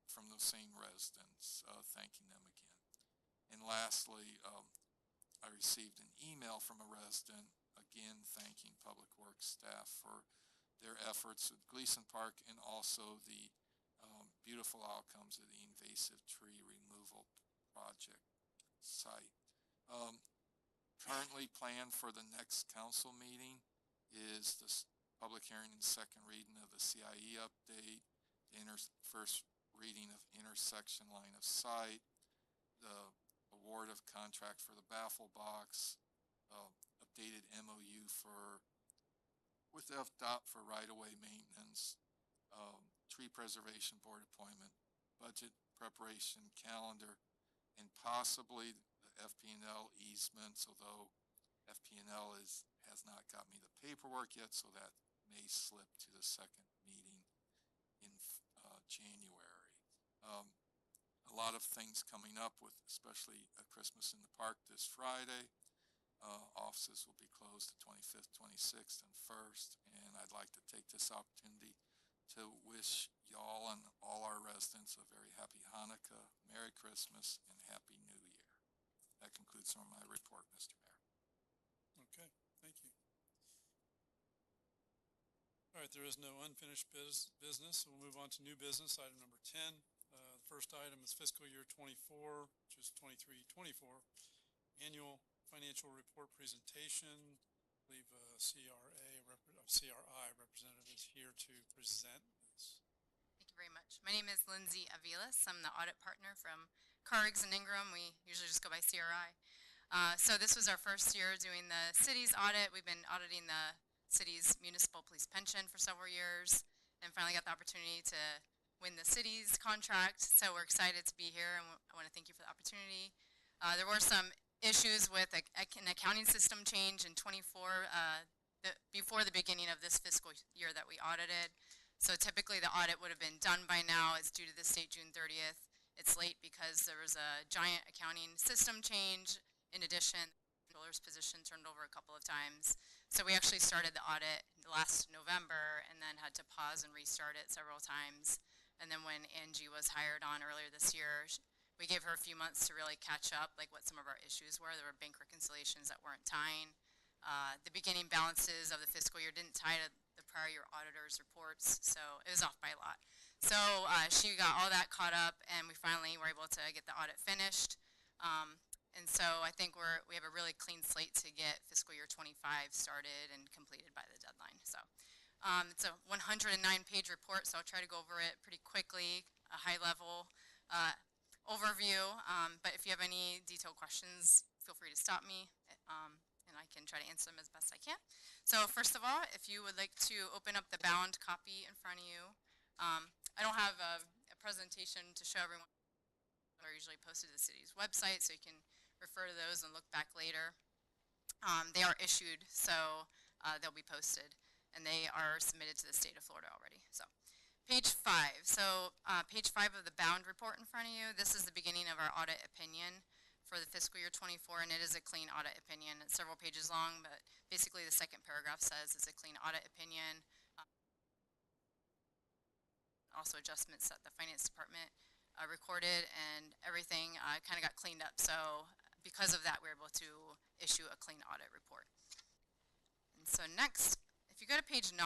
from those same residents thanking them again. And lastly, I received an email from a resident again thanking Public Works staff for their efforts at Gleason Park, and also the beautiful outcomes of the invasive tree removal project site. Currently planned for the next council meeting is the public hearing and second reading of the CIE update, the first reading of intersection line of sight, the award of contract for the baffle box, updated MOU with FDOT for right-of-way maintenance, tree preservation board appointment, budget preparation calendar, and possibly the FP&L easements, although FP&L has not got me the paperwork yet, so that may slip to the second meeting in January. A lot of things coming up with, especially a Christmas in the Park this Friday. Offices will be closed the 25th, 26th, and 1st, and I'd like to take this opportunity to wish y'all and all our residents a very happy Hanukkah, Merry Christmas, and Happy New Year. That concludes my report, Mr. Mayor. Okay, thank you. All right, there is no unfinished business, so we'll move on to new business, item number 10. The first item is fiscal year 24, which is 23-24, annual financial report presentation. I believe CRI representative is here to present this. Thank you very much. My name is Lindsay Avilas. I'm the audit partner from Carrigs and Ingram. We usually just go by CRI. So this was our first year doing the city's audit. We've been auditing the city's municipal police pension for several years and finally got the opportunity to win the city's contract. So we're excited to be here, and I want to thank you for the opportunity. There were some issues with an accounting system change in 24 before the beginning of this fiscal year that we audited. So typically the audit would have been done by now. It's due to this date, June 30th. It's late because there was a giant accounting system change. In addition, the controller's position turned over a couple of times. So we actually started the audit last November and then had to pause and restart it several times. And then when Angie was hired on earlier this year, we gave her a few months to really catch up, like what some of our issues were. There were bank reconciliations that weren't tying. The beginning balances of the fiscal year didn't tie to the prior year auditor's reports, so it was off by a lot. So she got all that caught up, and we finally were able to get the audit finished. And so I think we have a really clean slate to get fiscal year 25 started and completed by the deadline. So it's a 109-page report, so I'll try to go over it pretty quickly, a high-level overview. But if you have any detailed questions, feel free to stop me, and I can try to answer them as best I can. So first of all, if you would like to open up the bound copy in front of you, I don't have a presentation to show everyone. Are usually posted to the city's website, so you can refer to those and look back later. They are issued, so they'll be posted, and they are submitted to the state of Florida already. So page 5. So page 5 of the bound report in front of you, this is the beginning of our audit opinion for the fiscal year 24, and it is a clean audit opinion. It's several pages long, but basically the second paragraph says it's a clean audit opinion. Also adjustments that the finance department recorded, and everything kind of got cleaned up. So because of that, we were able to issue a clean audit report. And so next, if you go to page 9,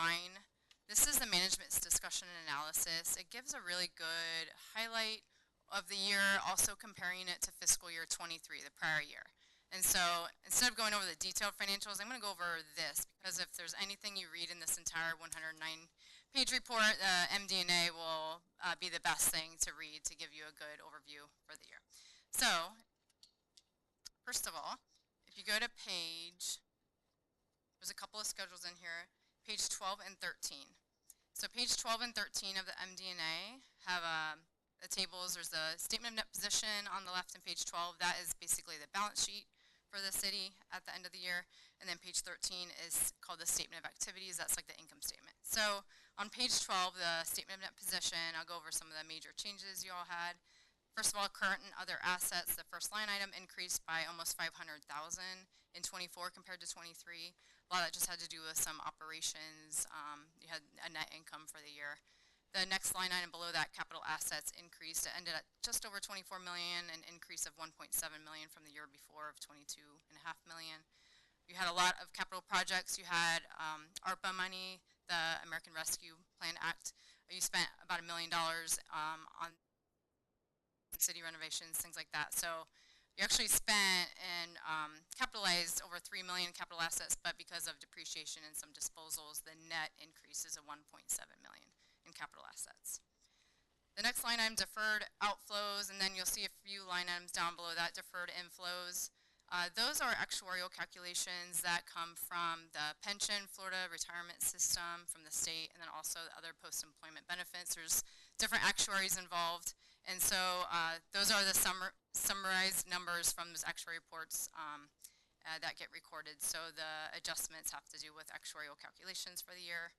this is the management's discussion and analysis. It gives a really good highlight of the year, also comparing it to fiscal year 23, the prior year. And so instead of going over the detailed financials, I'm going to go over this, because if there's anything you read in this entire 109-page report, MD&A will be the best thing to read to give you a good overview for the year. So first of all, if you go to there's a couple of schedules in here, page 12 and 13. So page 12 and 13 of the MD&A have the tables. There's the statement of net position on the left in page 12. That is basically the balance sheet for the city at the end of the year. And then page 13 is called the statement of activities. That's like the income statement. So on page 12, the statement of net position, I'll go over some of the major changes you all had. First of all, current and other assets, the first line item increased by almost $500,000 in 24 compared to 23. A lot of that just had to do with some operations. You had a net income for the year. The next line item below that, capital assets, increased. It ended at just over $24 million, an increase of $1.7 million from the year before of $22.5 million. You had a lot of capital projects. You had ARPA money, the American Rescue Plan Act. You spent about $1 million on city renovations, things like that. So you actually spent and capitalized over $3 million capital assets, but because of depreciation and some disposals, the net increase is a $1.7 million in capital assets. The next line item, deferred outflows, and then you'll see a few line items down below that, deferred inflows. Those are actuarial calculations that come from the pension, Florida retirement system, from the state, and then also the other post-employment benefits. There's different actuaries involved, and so those are the summarized numbers from those actuary reports that get recorded. So the adjustments have to do with actuarial calculations for the year.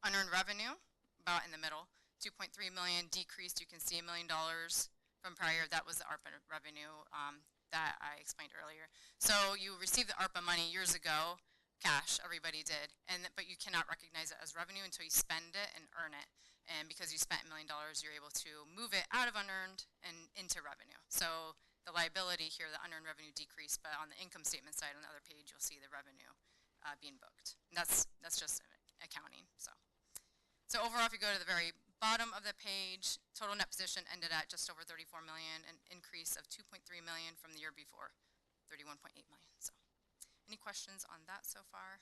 Unearned revenue, about in the middle, 2.3 million decreased. You can see $1 million from prior. That was the ARPA revenue that I explained earlier. So you received the ARPA money years ago, cash, everybody did, but you cannot recognize it as revenue until you spend it and earn it. And because you spent $1 million, you're able to move it out of unearned and into revenue. So the liability here, the unearned revenue decreased, but on the income statement side on the other page, you'll see the revenue being booked. And that's just accounting. So overall, if you go to the very bottom of the page, total net position ended at just over 34 million, an increase of 2.3 million from the year before, 31.8 million. So any questions on that so far?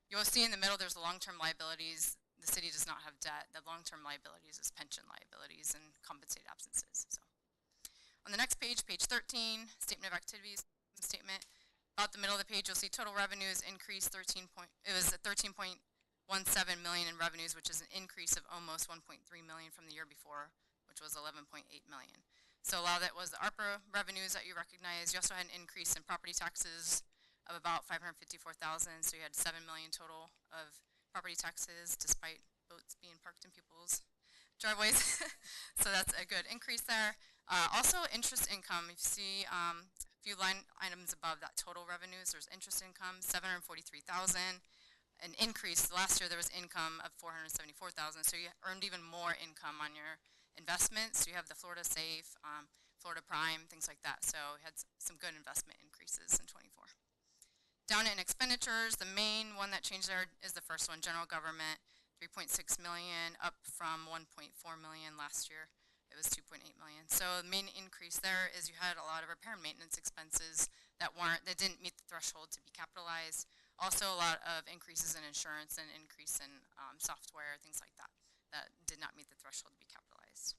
You'll see in the middle there's the long-term liabilities. The city does not have debt. The long-term liabilities is pension liabilities and compensated absences. So on the next page, page 13, statement of activities statement. About the middle of the page, you'll see total revenues increased 13 1.17 million in revenues, which is an increase of almost 1.3 million from the year before, which was 11.8 million. So a lot of that was the ARPA revenues that you recognize. You also had an increase in property taxes of about 554,000. So you had 7 million total of property taxes, despite boats being parked in people's driveways. So that's a good increase there. Also interest income. You see a few line items above that total revenues. There's interest income, 743,000. An increase. Last year there was income of 474,000, so you earned even more income on your investments. So you have the Florida Safe, Florida Prime, things like that. So we had some good investment increases in 24. Down in expenditures, the main one that changed there is the first one, general government, 3.6 million, up from 1.4 million last year. It was 2.8 million. So the main increase there is you had a lot of repair and maintenance expenses that didn't meet the threshold to be capitalized. Also a lot of increases in insurance and increase in software, things like that, that did not meet the threshold to be capitalized.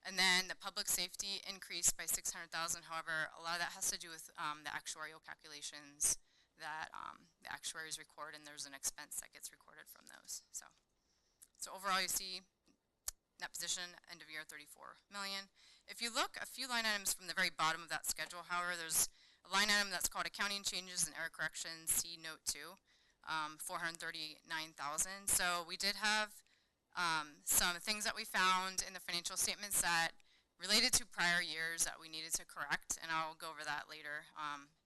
And then the public safety increased by 600,000. However, a lot of that has to do with the actuarial calculations that the actuaries record, and there's an expense that gets recorded from those. So overall, you see net position end of year 34 million. If you look a few line items from the very bottom of that schedule, however, there's a line item that's called accounting changes and error corrections, see note 2, 439,000. So we did have some things that we found in the financial statements that related to prior years that we needed to correct, and I'll go over that later.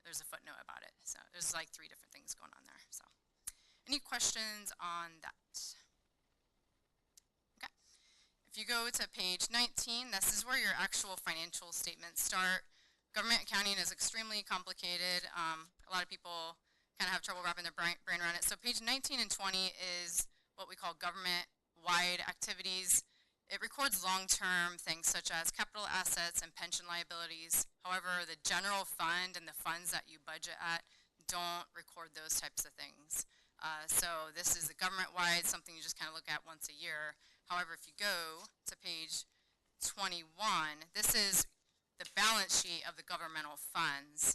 There's a footnote about it. So there's like 3 different things going on there. So any questions on that? Okay. If you go to page 19, this is where your actual financial statements start. Government accounting is extremely complicated. A lot of people kind of have trouble wrapping their brain around it. So page 19 and 20 is what we call government-wide activities. It records long-term things such as capital assets and pension liabilities. However, the general fund and the funds that you budget at don't record those types of things. So this is the government-wide, something you just kind of look at once a year. However, if you go to page 21, this is the balance sheet of the governmental funds.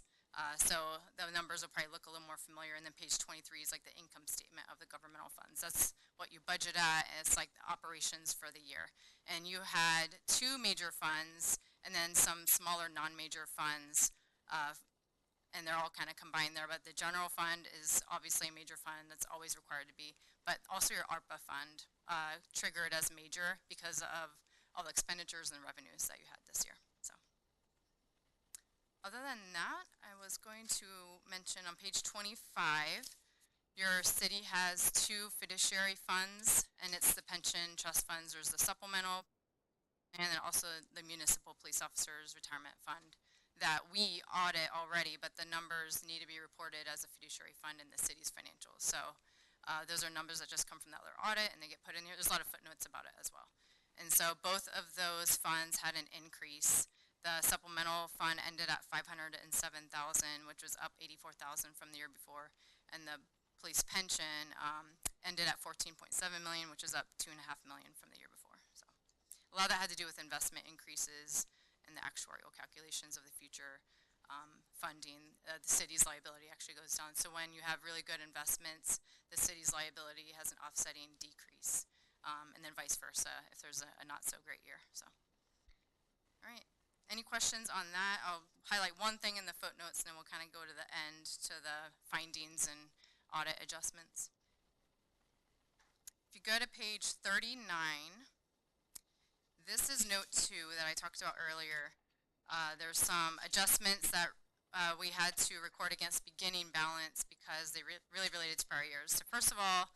So the numbers will probably look a little more familiar. And then page 23 is like the income statement of the governmental funds. That's what you budget at. It's like the operations for the year. And you had 2 major funds and then some smaller non-major funds. And they're all kind of combined there. But the general fund is obviously a major fund that's always required to be. But also your ARPA fund triggered as major because of all the expenditures and revenues that you had this year. Other than that, I was going to mention on page 25, your city has 2 fiduciary funds, and it's the pension trust funds. There's the supplemental, and then also the municipal police officers retirement fund that we audit already, but the numbers need to be reported as a fiduciary fund in the city's financials. So those are numbers that just come from the other audit, and they get put in here. There's a lot of footnotes about it as well. And so both of those funds had an increase. The supplemental fund ended at 507,000, which was up 84,000 from the year before, and the police pension ended at 14.7 million, which is up 2.5 million from the year before. So a lot of that had to do with investment increases and the actuarial calculations of the future funding. The city's liability actually goes down. So when you have really good investments, the city's liability has an offsetting decrease, and then vice versa if there's a not so great year. So, all right. Any questions on that? I'll highlight one thing in the footnotes, and then we'll kind of go to the end to the findings and audit adjustments. If you go to page 39, this is note 2 that I talked about earlier. There's some adjustments that we had to record against beginning balance because they really related to prior years. So first of all,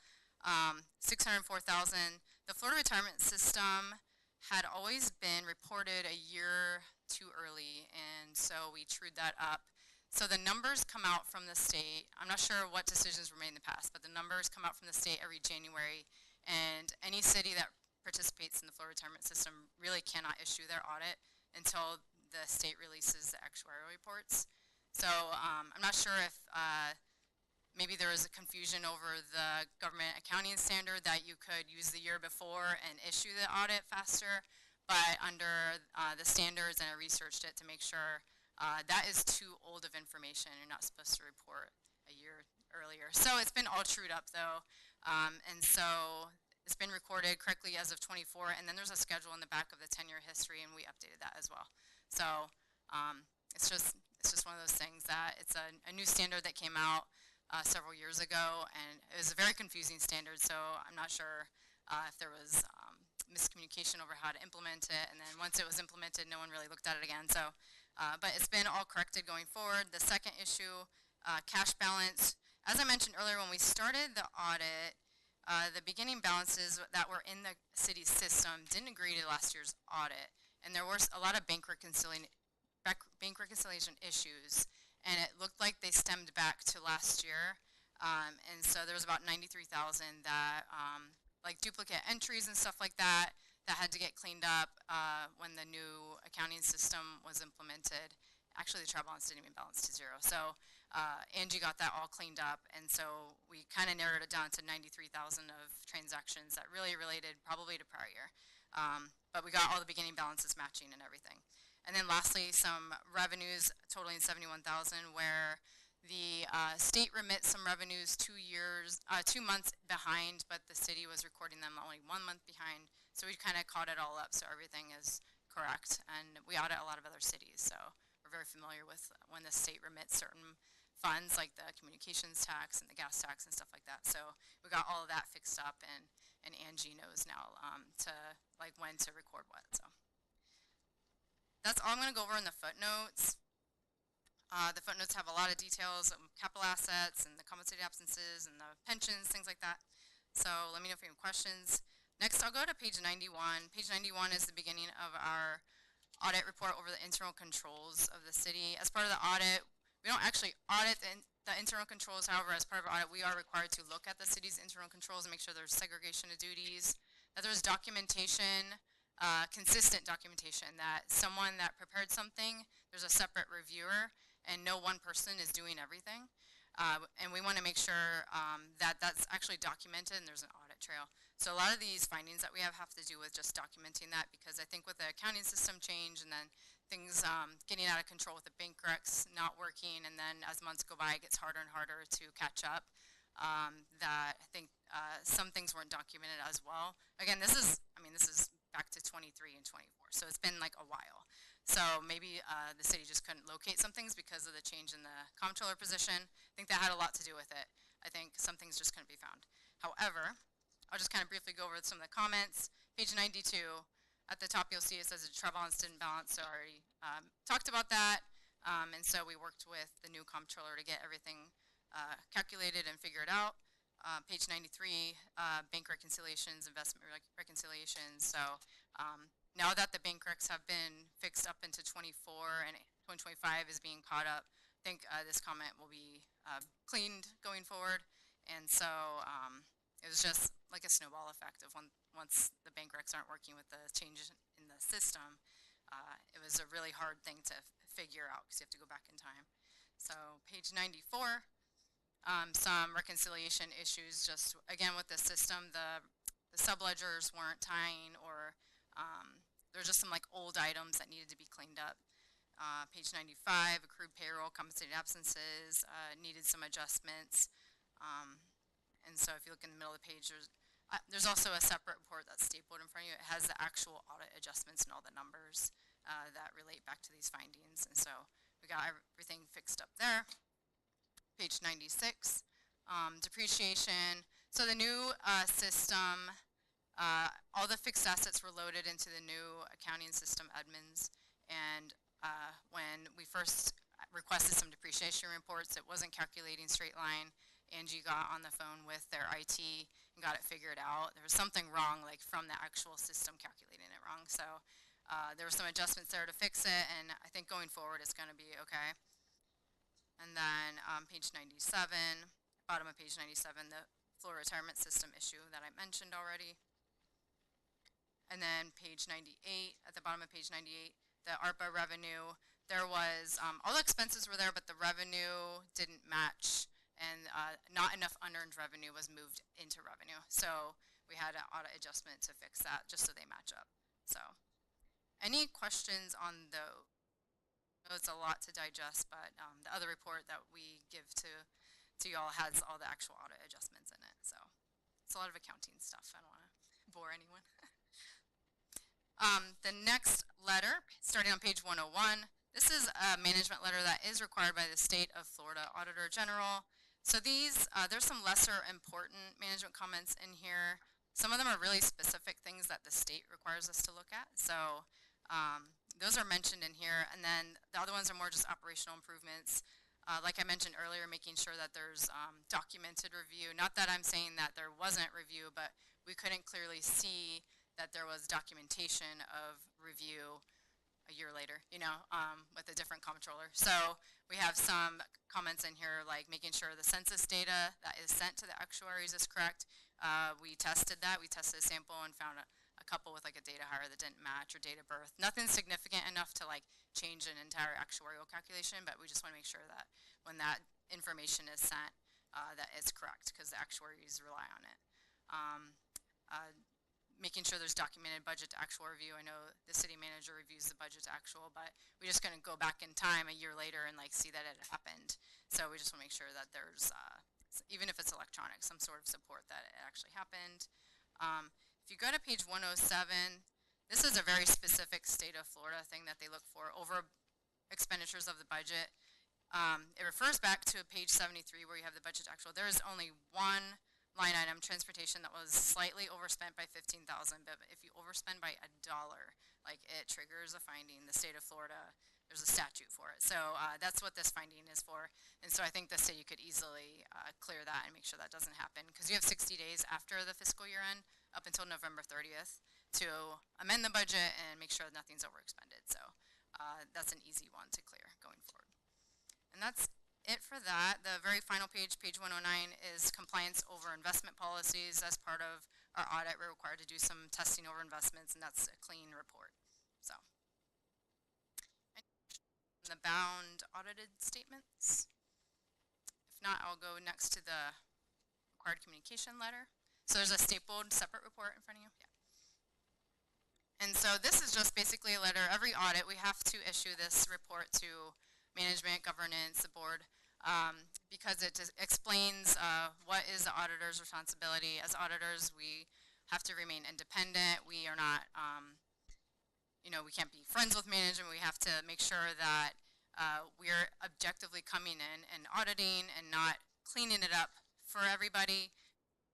$604,000. The Florida retirement system had always been reported a year too early, and so we trued that up. So the numbers come out from the state. I'm not sure what decisions were made in the past, but the numbers come out from the state every January, and any city that participates in the Florida retirement system really cannot issue their audit until the state releases the actuarial reports. So I'm not sure if maybe there was a confusion over the government accounting standard that you could use the year before and issue the audit faster, but under the standards, and I researched it to make sure that is too old of information. You're not supposed to report a year earlier. So it's been all trued up though, and so it's been recorded correctly as of 24, and then there's a schedule in the back of the 10-year history, and we updated that as well. So it's just one of those things that it's a new standard that came out several years ago, and it was a very confusing standard, so I'm not sure if there was miscommunication over how to implement it, and then once it was implemented, no one really looked at it again. So, but it's been all corrected going forward. The second issue, cash balance. As I mentioned earlier, when we started the audit, the beginning balances that were in the city's system didn't agree to last year's audit, and there were a lot of bank reconciliation issues, and it looked like they stemmed back to last year, and so there was about 93,000 that like duplicate entries and stuff like that had to get cleaned up when the new accounting system was implemented. Actually, the trial balance didn't even balance to zero, so Angie got that all cleaned up, and so we kind of narrowed it down to 93,000 of transactions that really related probably to prior year, but we got all the beginning balances matching and everything. And then lastly, some revenues totaling 71,000, where the state remits some revenues 2 months behind, but the city was recording them only 1 month behind. So we kind of caught it all up, so everything is correct. And we audit a lot of other cities, so we're very familiar with when the state remits certain funds, like the communications tax and the gas tax and stuff like that. So we got all of that fixed up, and Angie knows now to like when to record what. So that's all I'm going to go over in the footnotes. The footnotes have a lot of details of capital assets and the compensated absences and the pensions, things like that. So let me know if you have questions. Next, I'll go to page 91. Page 91 is the beginning of our audit report over the internal controls of the city. As part of the audit, we don't actually audit the internal controls. However, as part of our audit, we are required to look at the city's internal controls and make sure there's segregation of duties, that there's documentation, consistent documentation, that someone that prepared something, there's a separate reviewer, and no one person is doing everything. And we want to make sure that that's actually documented and there's an audit trail. So a lot of these findings that we have to do with just documenting that, because I think with the accounting system change and then things getting out of control with the bank recs not working, and then as months go by, it gets harder and harder to catch up, that I think some things weren't documented as well. Again, this is back to 23 and 24, so it's been like a while. So maybe the city just couldn't locate some things because of the change in the comptroller position. I think that had a lot to do with it. I think some things just couldn't be found. However, I'll just kind of briefly go over some of the comments. Page 92, at the top you'll see it says the trial balance didn't balance, so I already talked about that. And so we worked with the new comptroller to get everything calculated and figured out. Page 93, bank reconciliations, investment reconciliations. So now that the bank recs have been fixed up into 24 and 2025 is being caught up, I think this comment will be cleaned going forward. And so it was just like a snowball effect of once the bank recs aren't working with the changes in the system, it was a really hard thing to figure out because you have to go back in time. So page 94, some reconciliation issues, just again with the system, the subledgers weren't tying, or there's just some like old items that needed to be cleaned up. Page 95, accrued payroll, compensated absences, needed some adjustments. And so if you look in the middle of the page, there's also a separate report that's stapled in front of you. It has the actual audit adjustments and all the numbers that relate back to these findings. And so we got everything fixed up there. Page 96, depreciation. So the new system, all the fixed assets were loaded into the new accounting system admins. And when we first requested some depreciation reports, it wasn't calculating straight line. Angie got on the phone with their IT and got it figured out. There was something wrong, like from the actual system calculating it wrong. So there were some adjustments there to fix it, and I think going forward it's going to be okay. And then page 97, bottom of page 97, the floor retirement system issue that I mentioned already. And then page 98, at the bottom of page 98, the ARPA revenue, there was, all the expenses were there, but the revenue didn't match, and not enough unearned revenue was moved into revenue. So we had an audit adjustment to fix that, just so they match up. So any questions on those? I know it's a lot to digest, but the other report that we give to y'all has all the actual audit adjustments in it. So it's a lot of accounting stuff. I don't want to bore anyone. The next letter, starting on page 101, this is a management letter that is required by the State of Florida Auditor General. So these, there's some lesser important management comments in here. Some of them are really specific things that the state requires us to look at. So those are mentioned in here. And then the other ones are more just operational improvements. Like I mentioned earlier, making sure that there's documented review. Not that I'm saying that there wasn't review, but we couldn't clearly see that there was documentation of review a year later, you know, with a different comptroller. So we have some comments in here like making sure the census data that is sent to the actuaries is correct. We tested that. We tested a sample and found a couple with like a data hire that didn't match, or date of birth. Nothing significant enough to like change an entire actuarial calculation, but we just want to make sure that when that information is sent, that it's correct, because the actuaries rely on it. Making sure there's documented budget to actual review. I know the city manager reviews the budget to actual, but we just couldn't go back in time a year later and like see that it happened. So we just want to make sure that there's, even if it's electronic, some sort of support that it actually happened. If you go to page 107, this is a very specific state of Florida thing that they look for over expenditures of the budget. It refers back to page 73 where you have the budget to actual. There is only one line item, transportation, that was slightly overspent by $15,000, but if you overspend by $1, like, it triggers a finding. The state of Florida, there's a statute for it. So that's what this finding is for. And so I think the city could easily clear that and make sure that doesn't happen, because you have 60 days after the fiscal year end, up until November 30th, to amend the budget and make sure that nothing's overexpended. So that's an easy one to clear going forward. And that's it for that. The very final page, page 109, is compliance over investment policies. As part of our audit, we're required to do some testing over investments, and that's a clean report. So, the bound audited statements. If not, I'll go next to the required communication letter. So there's a stapled separate report in front of you. Yeah. And so this is just basically a letter. Every audit, we have to issue this report to management, governance, the board, because it explains what is the auditor's responsibility. As auditors, we have to remain independent. We are not, you know, we can't be friends with management. We have to make sure that we're objectively coming in and auditing and not cleaning it up for everybody.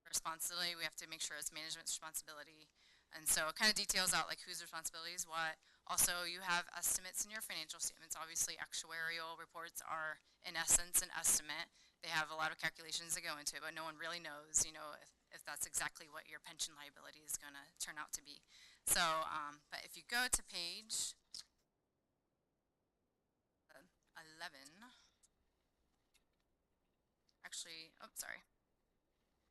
Responsibility, we have to make sure it's management's responsibility. And so it kind of details out like whose responsibility is what. Also, you have estimates in your financial statements. Obviously, actuarial reports are, in essence, an estimate. They have a lot of calculations that go into it, but no one really knows, you know, if that's exactly what your pension liability is going to turn out to be. So, but if you go to page 11, actually, oh, sorry.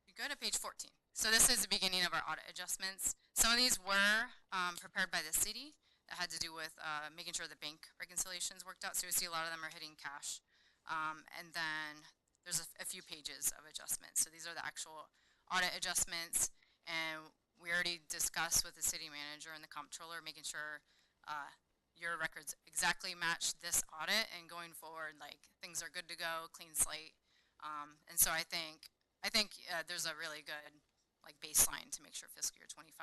You go to page 14. So this is the beginning of our audit adjustments. Some of these were prepared by the city. That had to do with making sure the bank reconciliations worked out. So you see a lot of them are hitting cash. And then there's a few pages of adjustments. So these are the actual audit adjustments, and we already discussed with the city manager and the comptroller, making sure your records exactly match this audit, and going forward, like, things are good to go, clean slate. And so I think there's a really good, like, baseline to make sure fiscal year 25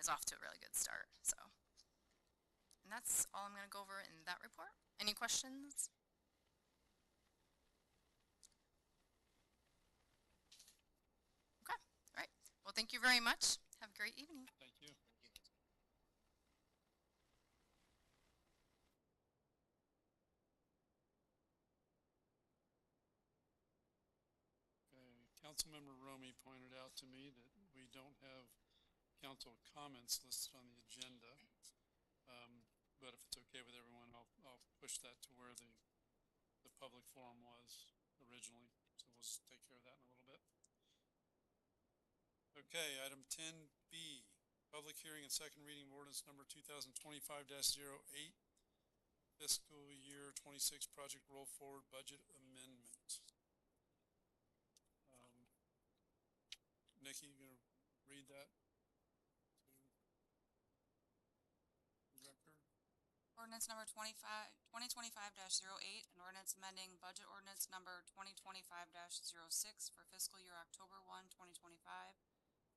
is off to a really good start. So, and that's all I'm going to go over in that report. Any questions? Okay, all right. Well, thank you very much. Have a great evening. Thank you. Okay, Councilmember Romy pointed out to me that we don't have council comments listed on the agenda. But if it's okay with everyone, I'll push that to where the public forum was originally. So we'll just take care of that in a little bit. Okay, item 10B, public hearing and second reading of ordinance number 2025-08, fiscal year 26 project roll forward budget amendment. Nikki, you gonna read that to the record? Ordinance number 2025-08, an ordinance amending budget ordinance number 2025-06 for fiscal year October 1, 2025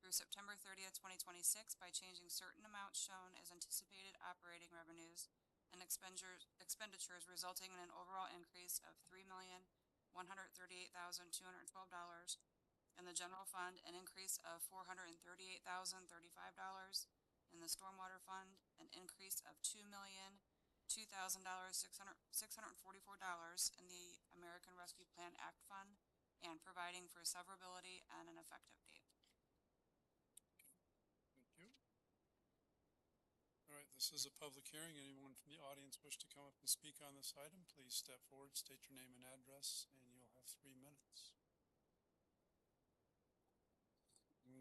through September 30th, 2026 by changing certain amounts shown as anticipated operating revenues and expenditures resulting in an overall increase of $3,138,212 in the general fund, an increase of $438,035 in the stormwater fund, an increase of $2,002,644 in the American Rescue Plan Act Fund, and providing for severability and an effective date. Thank you. All right, this is a public hearing. Anyone from the audience wish to come up and speak on this item, please step forward, state your name and address, and you'll have 3 minutes.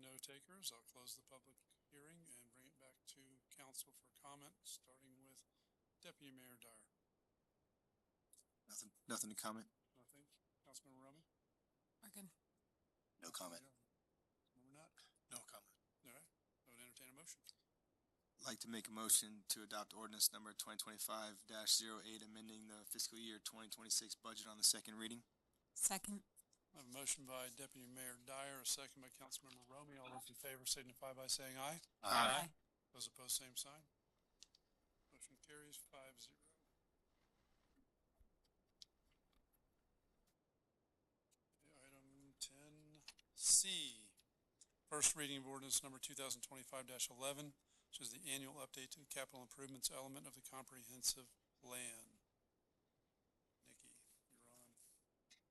No takers. I'll close the public hearing and bring it back to council for comment, starting with Deputy Mayor Dyer. Nothing to comment. Nothing. Councilmember Romy? We're good. No comment. Councilmember Nutt? No comment. All right. I would entertain a motion. I'd like to make a motion to adopt ordinance number 2025-08, amending the fiscal year 2026 budget on the second reading. Second. I have a motion by Deputy Mayor Dyer, a second by Councilmember Romy. All those in favor signify by saying aye. Aye. Those opposed, same sign. Motion carries 5-0. Item 10C, first reading of ordinance number 2025-11, which is the annual update to the capital improvements element of the comprehensive plan. Nikki, you're on.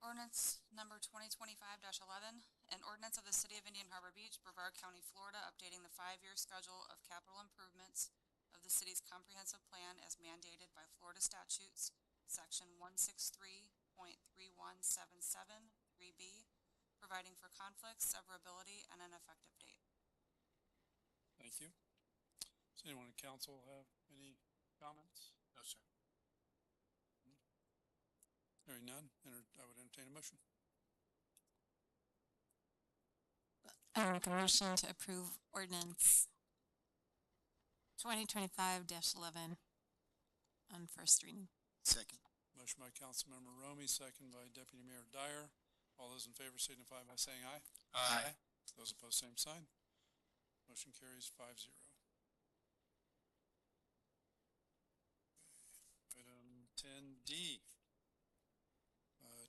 Ordinance number 2025-11, an ordinance of the City of Indian Harbor Beach, Brevard County, Florida, updating the 5-year schedule of capital improvements of the city's comprehensive plan as mandated by Florida statutes, section 163.3177 3B, providing for conflicts, severability, and an effective date. Thank you. Does anyone in council have any comments? No, sir. Hearing none, I would entertain a motion. I make a motion to approve ordinance 2025-11 on first reading. Second. Motion by Councilmember Romy, second by Deputy Mayor Dyer. All those in favor signify by saying aye. Aye. Those opposed, same sign. Motion carries 5-0. Item 10D,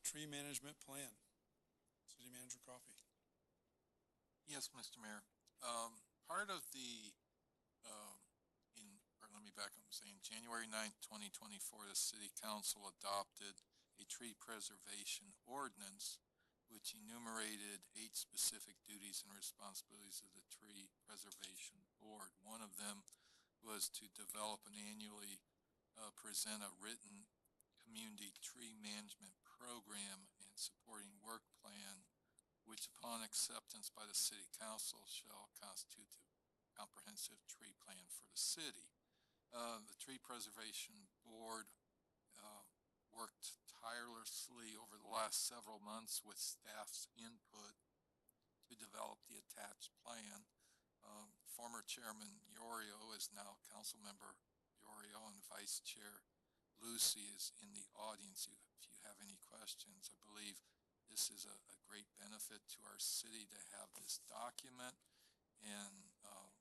tree management plan. City Manager Coffey. Yes, Mr. Mayor. Part of the, let me back up and say, in January 9th, 2024, the City Council adopted a tree preservation ordinance which enumerated 8 specific duties and responsibilities of the Tree Preservation Board. One of them was to develop and annually present a written community tree management program and supporting work plan, which upon acceptance by the City Council shall constitute the comprehensive tree plan for the city. The Tree Preservation Board worked tirelessly over the last several months with staff's input to develop the attached plan. Former Chairman Yorio is now Councilmember Yorio, and Vice Chair Lucy is in the audience. If you have any questions, I believe this is a great benefit to our city to have this document, and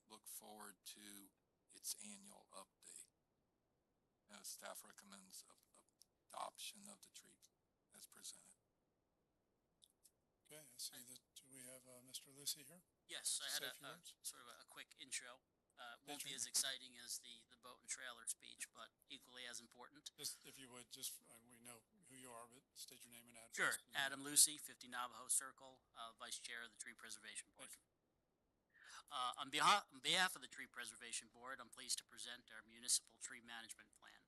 look forward to its annual update. Staff recommends adoption of the tree as presented. Okay, I see that, do we have Mr. Lucy here? Yes, I Say had a few words. sort of a quick intro. Won't be as exciting as the boat and trailer speech, but equally as important. Just, if you would, just, we know who you are, but state your name and address. Sure. please. Adam Lucy, 50 Navajo Circle, Vice Chair of the Tree Preservation Board. On behalf of the Tree Preservation Board, I'm pleased to present our municipal tree management plan.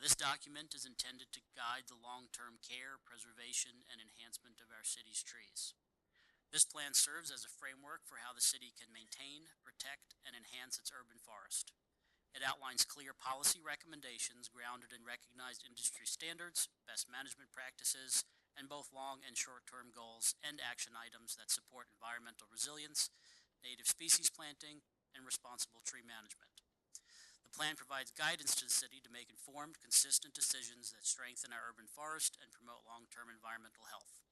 This document is intended to guide the long-term care, preservation, and enhancement of our city's trees. This plan serves as a framework for how the city can maintain, protect, and enhance its urban forest. It outlines clear policy recommendations grounded in recognized industry standards, best management practices, and both long and short-term goals and action items that support environmental resilience, native species planting, and responsible tree management. The plan provides guidance to the city to make informed, consistent decisions that strengthen our urban forest and promote long-term environmental health.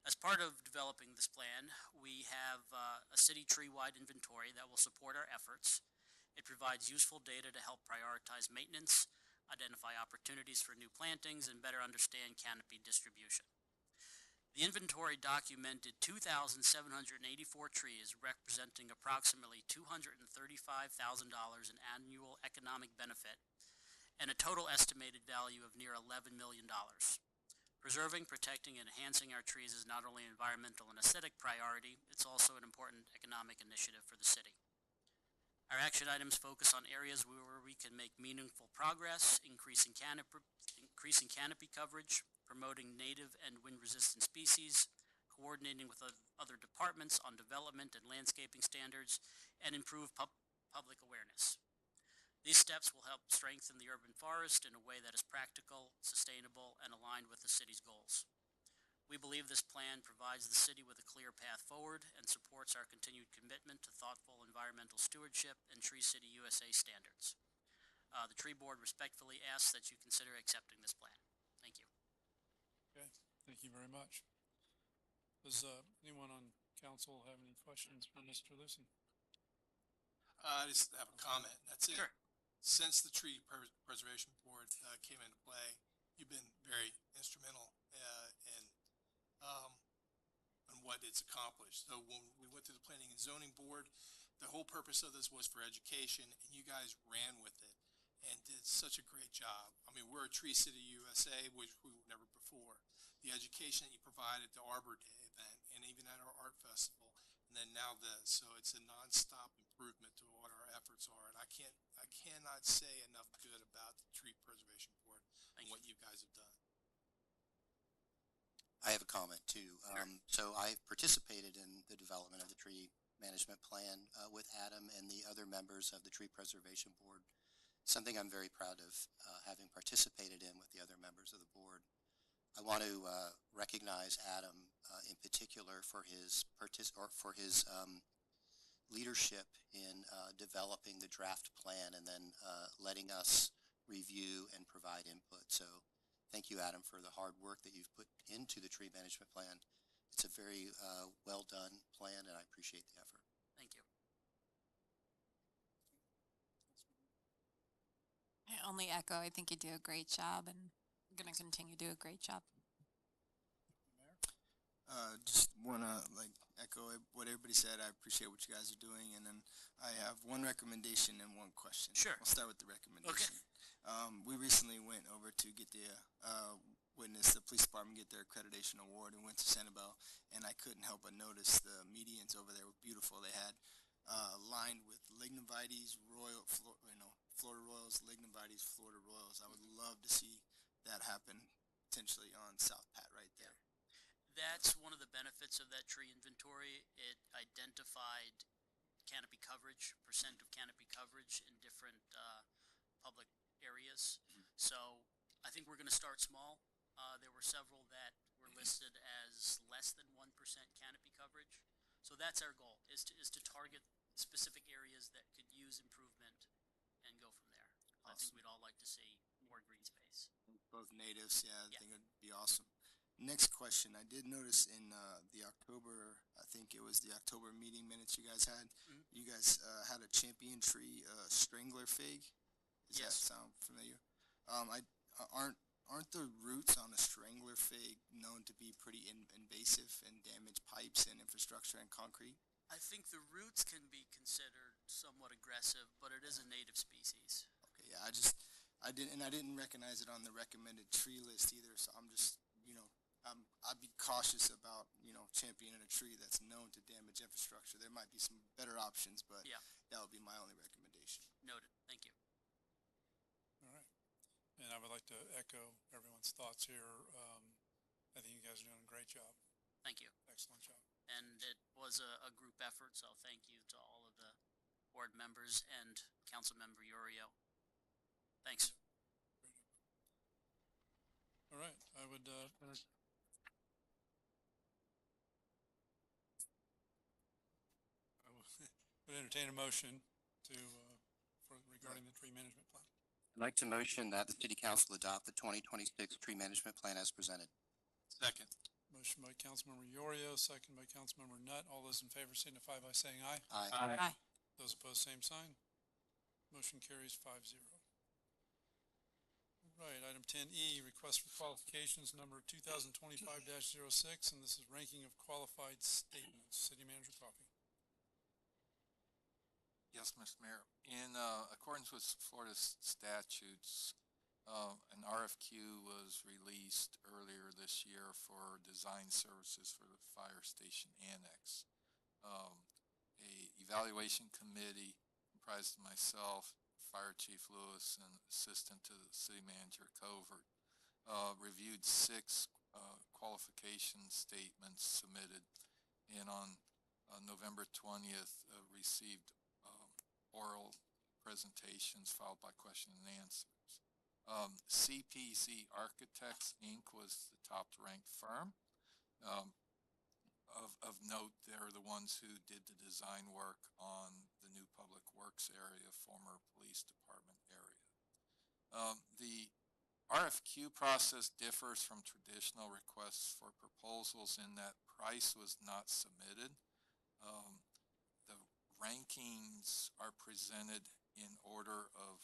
As part of developing this plan, we have a city tree-wide inventory that will support our efforts. It provides useful data to help prioritize maintenance, identify opportunities for new plantings, and better understand canopy distribution. The inventory documented 2,784 trees, representing approximately $235,000 in annual economic benefit and a total estimated value of near $11 million. Preserving, protecting, and enhancing our trees is not only an environmental and aesthetic priority, it's also an important economic initiative for the city. Our action items focus on areas where we can make meaningful progress, increasing canopy coverage, promoting native and wind-resistant species, coordinating with other departments on development and landscaping standards, and improve public awareness. These steps will help strengthen the urban forest in a way that is practical, sustainable, and aligned with the city's goals. We believe this plan provides the city with a clear path forward and supports our continued commitment to thoughtful environmental stewardship and Tree City USA standards. The Tree Board respectfully asks that you consider accepting this plan. Thank you. Okay, thank you very much. Does anyone on council have any questions for Mr. Lucy? I just have a comment. That's it. Sure. Since the Tree Preservation Board came into play, you've been very instrumental in what it's accomplished. So when we went through the Planning and Zoning Board, the whole purpose of this was for education, and you guys ran with it and did such a great job. I mean, we're a Tree City USA, which we were never before. The education that you provided at the Arbor Day event and even at our art festival, and then now this. So it's a nonstop improvement to what our efforts are. And I cannot say enough good about the Tree Preservation Board and what you guys have done. I have a comment too. So I participated in the development of the tree management plan with Adam and the other members of the Tree Preservation Board. Something I'm very proud of having participated in with the other members of the board. I want to recognize Adam in particular for his leadership in developing the draft plan and then letting us review and provide input. So thank you, Adam, for the hard work that you've put into the tree management plan. It's a very well done plan, and I appreciate the effort. Thank you. I only echo, I think you do a great job, and you're going to continue to do a great job. Just want to echo what everybody said. I appreciate what you guys are doing, and then I have one recommendation and one question. Sure. I'll start with the recommendation. Okay. We recently went over to get the witness the police department get their accreditation award and went to Sanibel, and I couldn't help but notice the medians over there were beautiful. They had lined with lignovites, Florida Royals, lignovites, Florida Royals. I would love to see that happen potentially on South Pat right there. That's one of the benefits of that tree inventory. It identified canopy coverage, percent of canopy coverage in different public areas. So I think we're gonna start small. There were several that were listed as less than 1% canopy coverage. So that's our goal, is to target specific areas that could use improvement and go from there. I think Awesome. we'd all like to see more green space. Both natives, yeah, I Yeah. think it'd be awesome. Next question, I did notice in the October, I think it was the October meeting minutes you guys had, Mhm. you guys had a champion tree strangler fig. Does that Yes. sound familiar? Aren't the roots on a strangler fig known to be pretty invasive and damage pipes and infrastructure and concrete? I think the roots can be considered somewhat aggressive, but it is a native species. Okay, yeah, I didn't recognize it on the recommended tree list either, so I'm just, I'd be cautious about, championing a tree that's known to damage infrastructure. There might be some better options, but Yeah. that would be my only recommendation. Noted. Thank you. All right. And I would like to echo everyone's thoughts here. I think you guys are doing a great job. Thank you. Excellent job. And it was a group effort, so thank you to all of the board members and Councilmember Yorio. Thanks. All right, I would would entertain a motion to, regarding the tree management plan. I'd like to motion that the city council adopt the 2026 tree management plan as presented. Second. Motion by Councilmember Yorio, second by Councilmember Nutt. All those in favor signify by saying aye. Aye. Aye. Those opposed, same sign. Motion carries 5-0. Right, item 10E, request for qualifications number 2025-06, and this is ranking of qualified statements. City Manager Coffey. Yes, Mr. Mayor. In accordance with Florida statutes, an RFQ was released earlier this year for design services for the fire station annex. A evaluation committee comprised of myself, Fire Chief Lewis, and Assistant to the City Manager Covert, reviewed 6 qualification statements submitted, and on November 20th received oral presentations followed by question and answers. CPZ Architects, Inc. was the top-ranked firm. Of note, they're the ones who did the design work on the new public works area, former police department area. The RFQ process differs from traditional requests for proposals in that price was not submitted. The rankings are presented in order of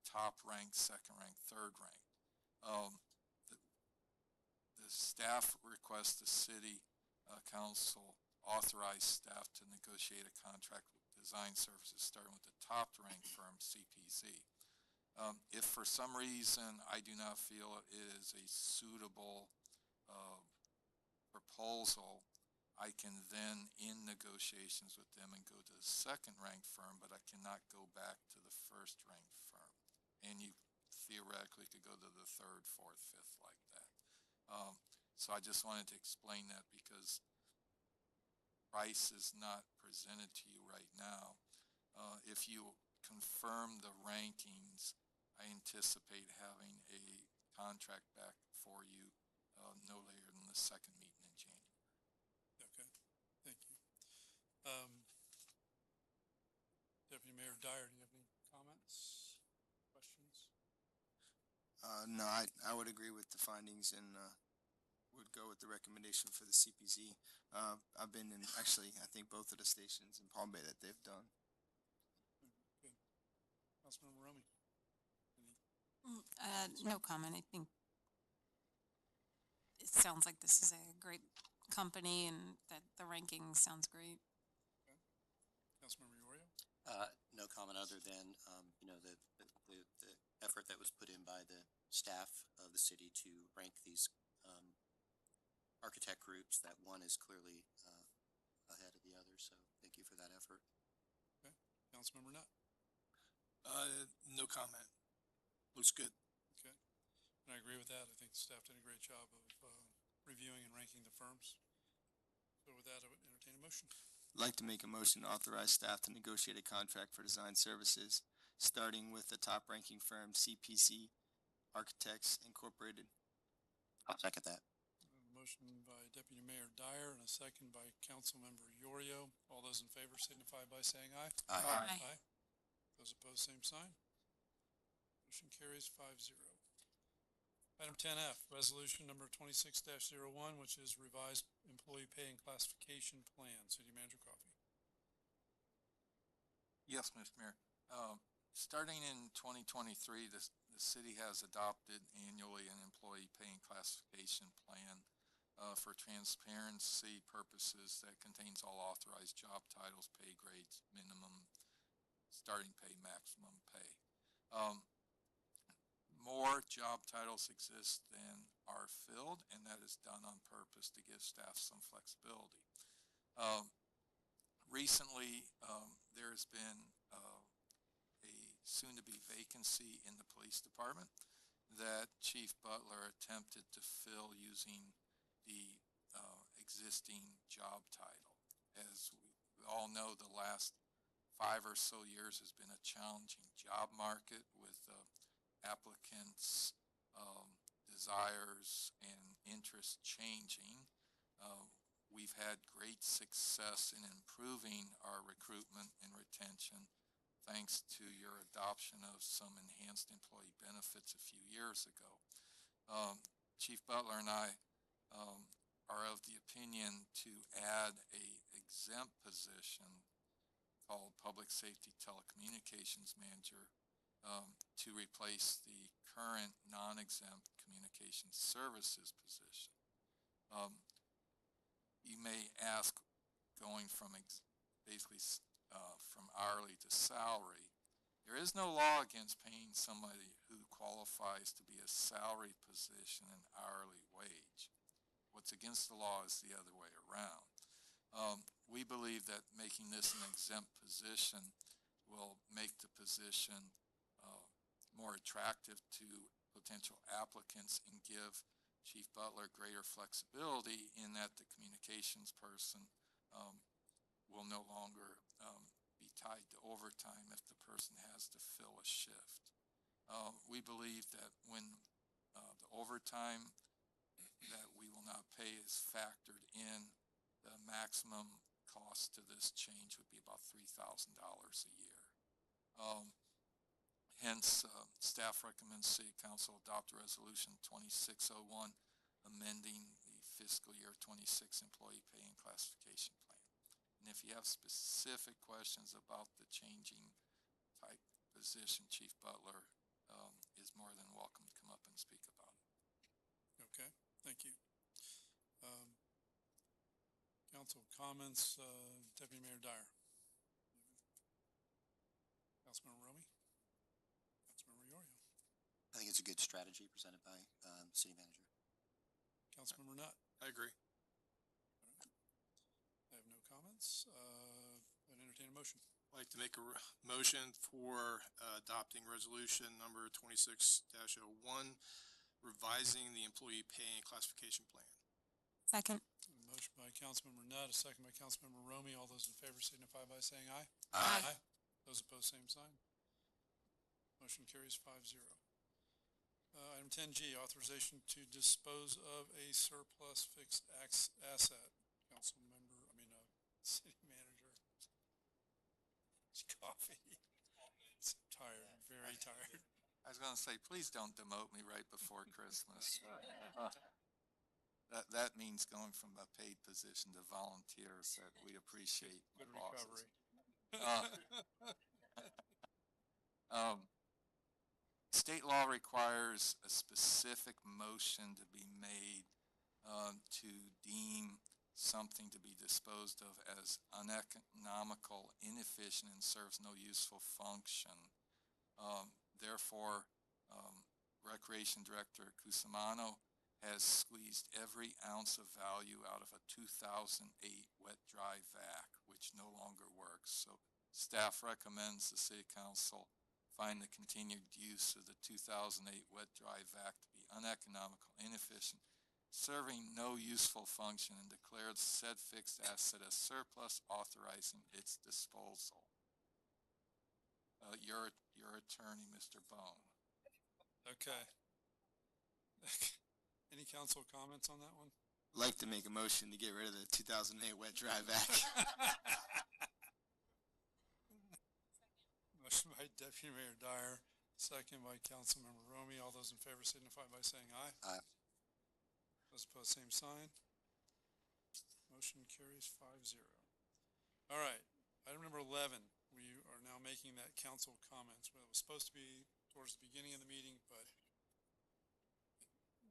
top rank, second rank, third rank. The staff requests the city council authorize staff to negotiate a contract with design services, starting with the top ranked firm, CPZ. If for some reason I do not feel it is a suitable proposal, I can then, in negotiations with them, and go to the second ranked firm, but I cannot go back to the first ranked firm. And you theoretically could go to the third, fourth, fifth, like that. So I just wanted to explain that because price is not presented to you right now. If you confirm the rankings, I anticipate having a contract back for you no later than the second meeting in January. Okay, thank you. Deputy Mayor Dyer, do you have any comments, questions? No, I would agree with the findings and would go with the recommendation for the CPZ. I've been in, actually, I think both of the stations in Palm Bay that they've done. Good. Councilmember Romy? No comment. I think it sounds like this is a great company and that the ranking sounds great. Councilmember Yorio? No comment other than, the effort that was put in by the staff of the city to rank these architect groups, that one is clearly ahead of the other, so thank you for that effort. Okay. Councilmember Nutt? No comment. Looks good. Okay. And I agree with that. I think the staff did a great job of reviewing and ranking the firms. So with that, I would entertain a motion. I'd like to make a motion to authorize staff to negotiate a contract for design services, starting with the top-ranking firm, CPZ, Architects Incorporated. I'll second that. Motion by Deputy Mayor Dyer and a second by Councilmember Yorio. All those in favor signify by saying aye. Aye. Aye. Those opposed, same sign. Motion carries 5-0. Item 10F, resolution number 26-01, which is revised employee pay and classification plan. City Manager Coffey. Yes, Mr. Mayor. Starting in 2023, the city has adopted annually an employee pay and classification plan for transparency purposes that contains all authorized job titles, pay grades, minimum, starting pay, maximum pay. More job titles exist than are filled, and that is done on purpose to give staff some flexibility. Recently, there's been a soon-to-be vacancy in the police department that Chief Butler attempted to fill using the existing job title. As we all know, the last 5 or so years has been a challenging job market with applicants' desires and interests changing. We've had great success in improving our recruitment and retention thanks to your adoption of some enhanced employee benefits a few years ago. Chief Butler and I are of the opinion to add a exempt position called Public Safety Telecommunications Manager to replace the current non-exempt Communications Services position. You may ask, going from basically from hourly to salary, there is no law against paying somebody who qualifies to be a salary position an hourly wage. What's against the law is the other way around. We believe that making this an exempt position will make the position more attractive to potential applicants and give Chief Butler greater flexibility in that the communications person will no longer be tied to overtime if the person has to fill a shift. We believe that when the overtime that we will not pay is factored in, the maximum cost to this change would be about $3,000 a year. Hence, staff recommends City Council adopt Resolution 2601, amending the fiscal year 26 employee pay and classification plan. And if you have specific questions about the changing type position, Chief Butler is more than welcome to come up and speak about it. Okay, thank you. Council comments, Deputy Mayor Dyer. Councilmember Romy. Councilmember Yorio. I think it's a good strategy presented by City Manager. Councilmember Nutt. I agree. I have no comments. I'd entertain a motion. I'd like to make a motion for adopting resolution number 26-01, revising the employee pay and classification plan. Second. A motion by Councilmember Nutt, a second by Councilmember Romy. All those in favor signify by saying aye. Aye. Those opposed, same sign. Motion carries 5-0. Item 10G, authorization to dispose of a surplus fixed asset. City Manager. Coffee. Tired, very tired. I was going to say, please don't demote me right before Christmas. That means going from a paid position to volunteer, so we appreciate Good bosses. recovery. State law requires a specific motion to be made to deem something to be disposed of as uneconomical, inefficient, and serves no useful function. Therefore, Recreation Director Cusimano has squeezed every ounce of value out of a 2008 wet-dry vac, which no longer works. So staff recommends the City Council find the continued use of the 2008 wet-dry vac to be uneconomical, inefficient, serving no useful function, and declared said fixed asset as surplus, authorizing its disposal. Your attorney, Mr. Bone. Okay. Any council comments on that one? I'd like to make a motion to get rid of the 2008 wet drive back. Motion by Deputy Mayor Dyer, second by Councilmember Romy. All those in favor signify by saying aye. Aye. Those opposed, same sign. Motion carries 5-0. All right, item number 11. We are now making that council comments. Well, it was supposed to be towards the beginning of the meeting, but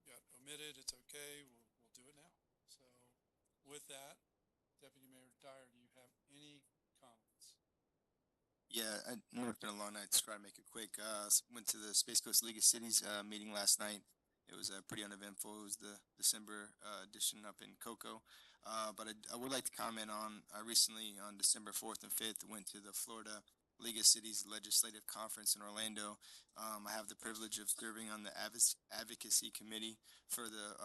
got omitted. It's okay. We'll do it now. So with that, Deputy Mayor Dyer, do you have any comments? Yeah, I know it's been a long night, to try to make it quick. Went to the Space Coast League of Cities meeting last night. It was pretty uneventful. It was the December edition up in Cocoa. But I would like to comment on, I recently, on December 4th and 5th, went to the Florida League of Cities Legislative Conference in Orlando. I have the privilege of serving on the Advocacy Committee for the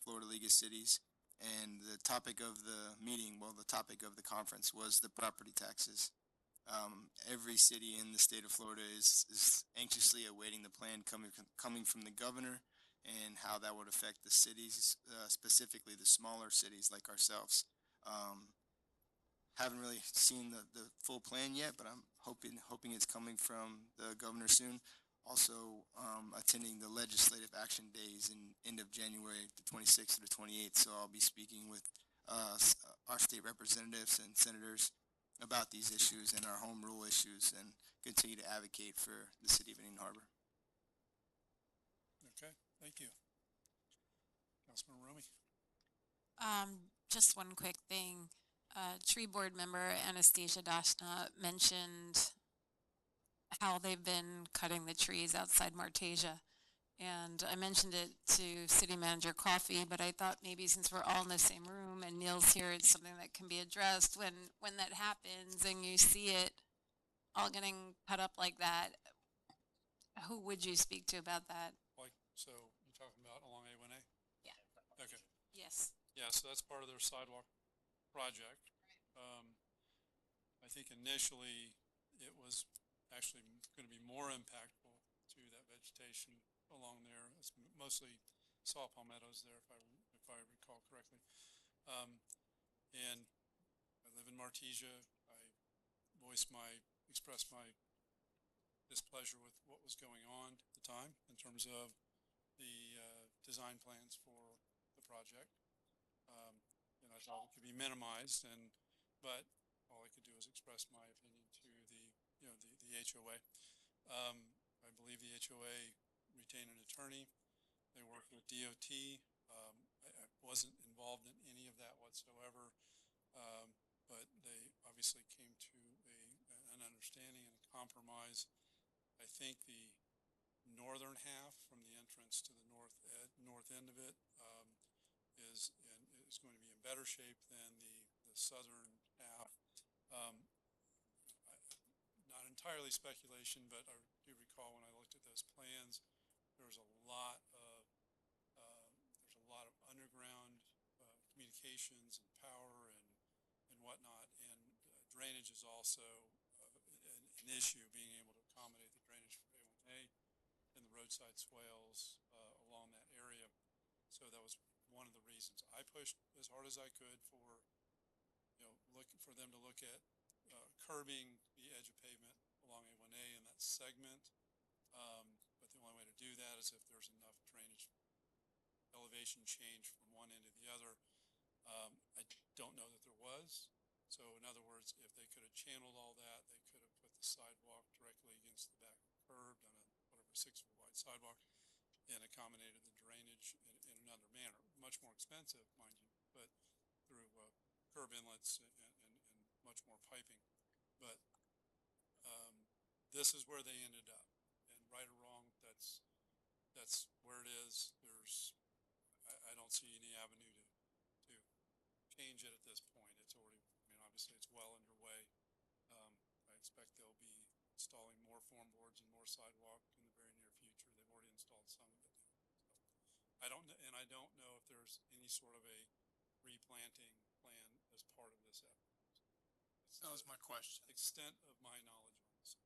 Florida League of Cities. And the topic of the meeting, well, the topic of the conference was the property taxes. Every city in the state of Florida is anxiously awaiting the plan coming from the governor and how that would affect the cities, specifically the smaller cities like ourselves. Haven't really seen the full plan yet, but I'm hoping it's coming from the governor soon. Also, attending the legislative action days in end of January, the 26th to the 28th. So I'll be speaking with our state representatives and senators about these issues and our home rule issues, and continue to advocate for the city of Indian Harbor. Okay, thank you. Councilman Romy. Just one quick thing. Tree board member Anastasia Dashna mentioned how they've been cutting the trees outside Martasia. And I mentioned it to City Manager Coffey, but I thought maybe since we're all in the same room and Neil's here, it's something that can be addressed when that happens and you see it all getting cut up like that. Who would you speak to about that? Like, so you're talking about along A1A? Yeah. Okay. Yes. Yeah, so that's part of their sidewalk project. I think initially it was actually going to be more impactful to that vegetation along there. It's mostly saw palmettos there, if I recall correctly. And I live in Martasia. I expressed my displeasure with what was going on at the time in terms of the design plans for the project. And I thought it could be minimized, but all I could do was express my opinion to the HOA. I believe the HOA retained an attorney. They worked with DOT. I wasn't involved in any of that whatsoever, but they obviously came to an understanding and a compromise. I think the northern half from the entrance to the north end of it is going to be in better shape than the southern half. Not entirely speculation, but I do recall when I looked at those plans, there was a lot of underground communications and power and whatnot, and drainage is also an issue, being able to accommodate the drainage for A1A and the roadside swales along that area. So that was one of the reasons I pushed as hard as I could for for them to look at curbing the edge of pavement along A1A in that segment. But the only way to do that is if there's enough drainage elevation change from one end to the other. I don't know that there was. So in other words, if they could have channeled all that, they could have put the sidewalk directly against the back curb, done a 6-foot wide sidewalk, and accommodated the drainage in another manner. Much more expensive, mind you, but through curb inlets and much more piping. But this is where they ended up, and right or wrong, that's where it is. I don't see any avenue to change it at this point. It's already, obviously it's well underway. I expect they'll be installing more form boards and more sidewalk in the very near future. They've already installed some of it. So I don't know if there's any sort of a replanting plan as part of this effort. That was my question. Extent of my knowledge on this.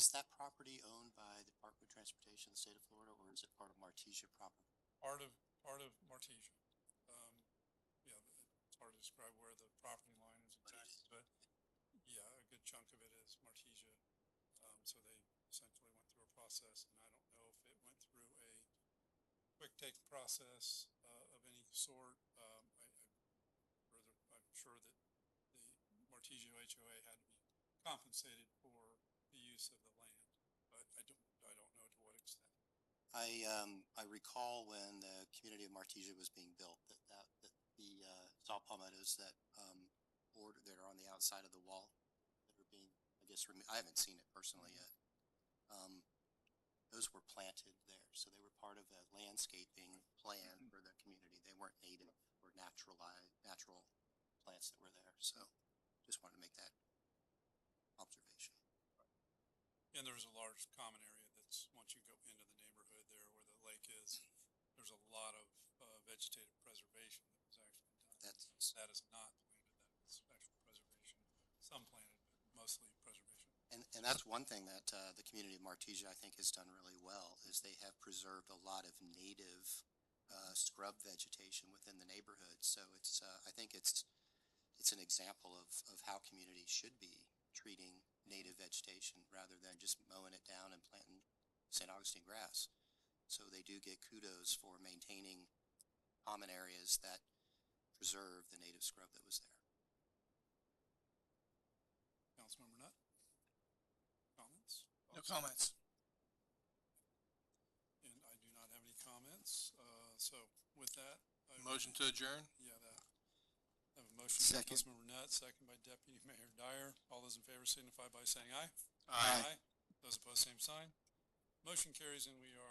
Is that property owned by the Department of Transportation of the state of Florida, or is it part of Martesia property? Part of Martesia. Yeah, it's hard to describe where the property line is But it exactly, is. but yeah, a good chunk of it is Martesia. So they essentially went through a process, and I don't know if it went through a quick take process of any sort. I'm sure that the Martesia HOA had to be compensated for the use of the land, but I don't know to what extent. I recall when the community of Martesia was being built, that the saw palmettos that that are on the outside of the wall that are being, I guess, I haven't seen it personally yet. Those were planted there, so they were part of a landscaping plan for the community. They weren't native or natural plants that were there. So just wanted to make that observation. And there's a large common area that's, once you go into the neighborhood there where the lake is, there's a lot of vegetative preservation that was actually done. That is not planted, that is special preservation. Some planted, but mostly preservation. And that's one thing that the community of Martesia, I think, has done really well, is they have preserved a lot of native scrub vegetation within the neighborhood. So it's, I think it's an example of how communities should be treating native vegetation rather than just mowing it down and planting St. Augustine grass. So they do get kudos for maintaining common areas that preserve the native scrub that was there. Councilmember Nutt? Comments? No comments. And I do not have any comments. So with that, Motion to adjourn? Yeah, that. I have a motion by Second. Councilmember Nutt, second by Deputy Mayor Dyer. All those in favor signify by saying aye. Aye. Those opposed, same sign. Motion carries, and we are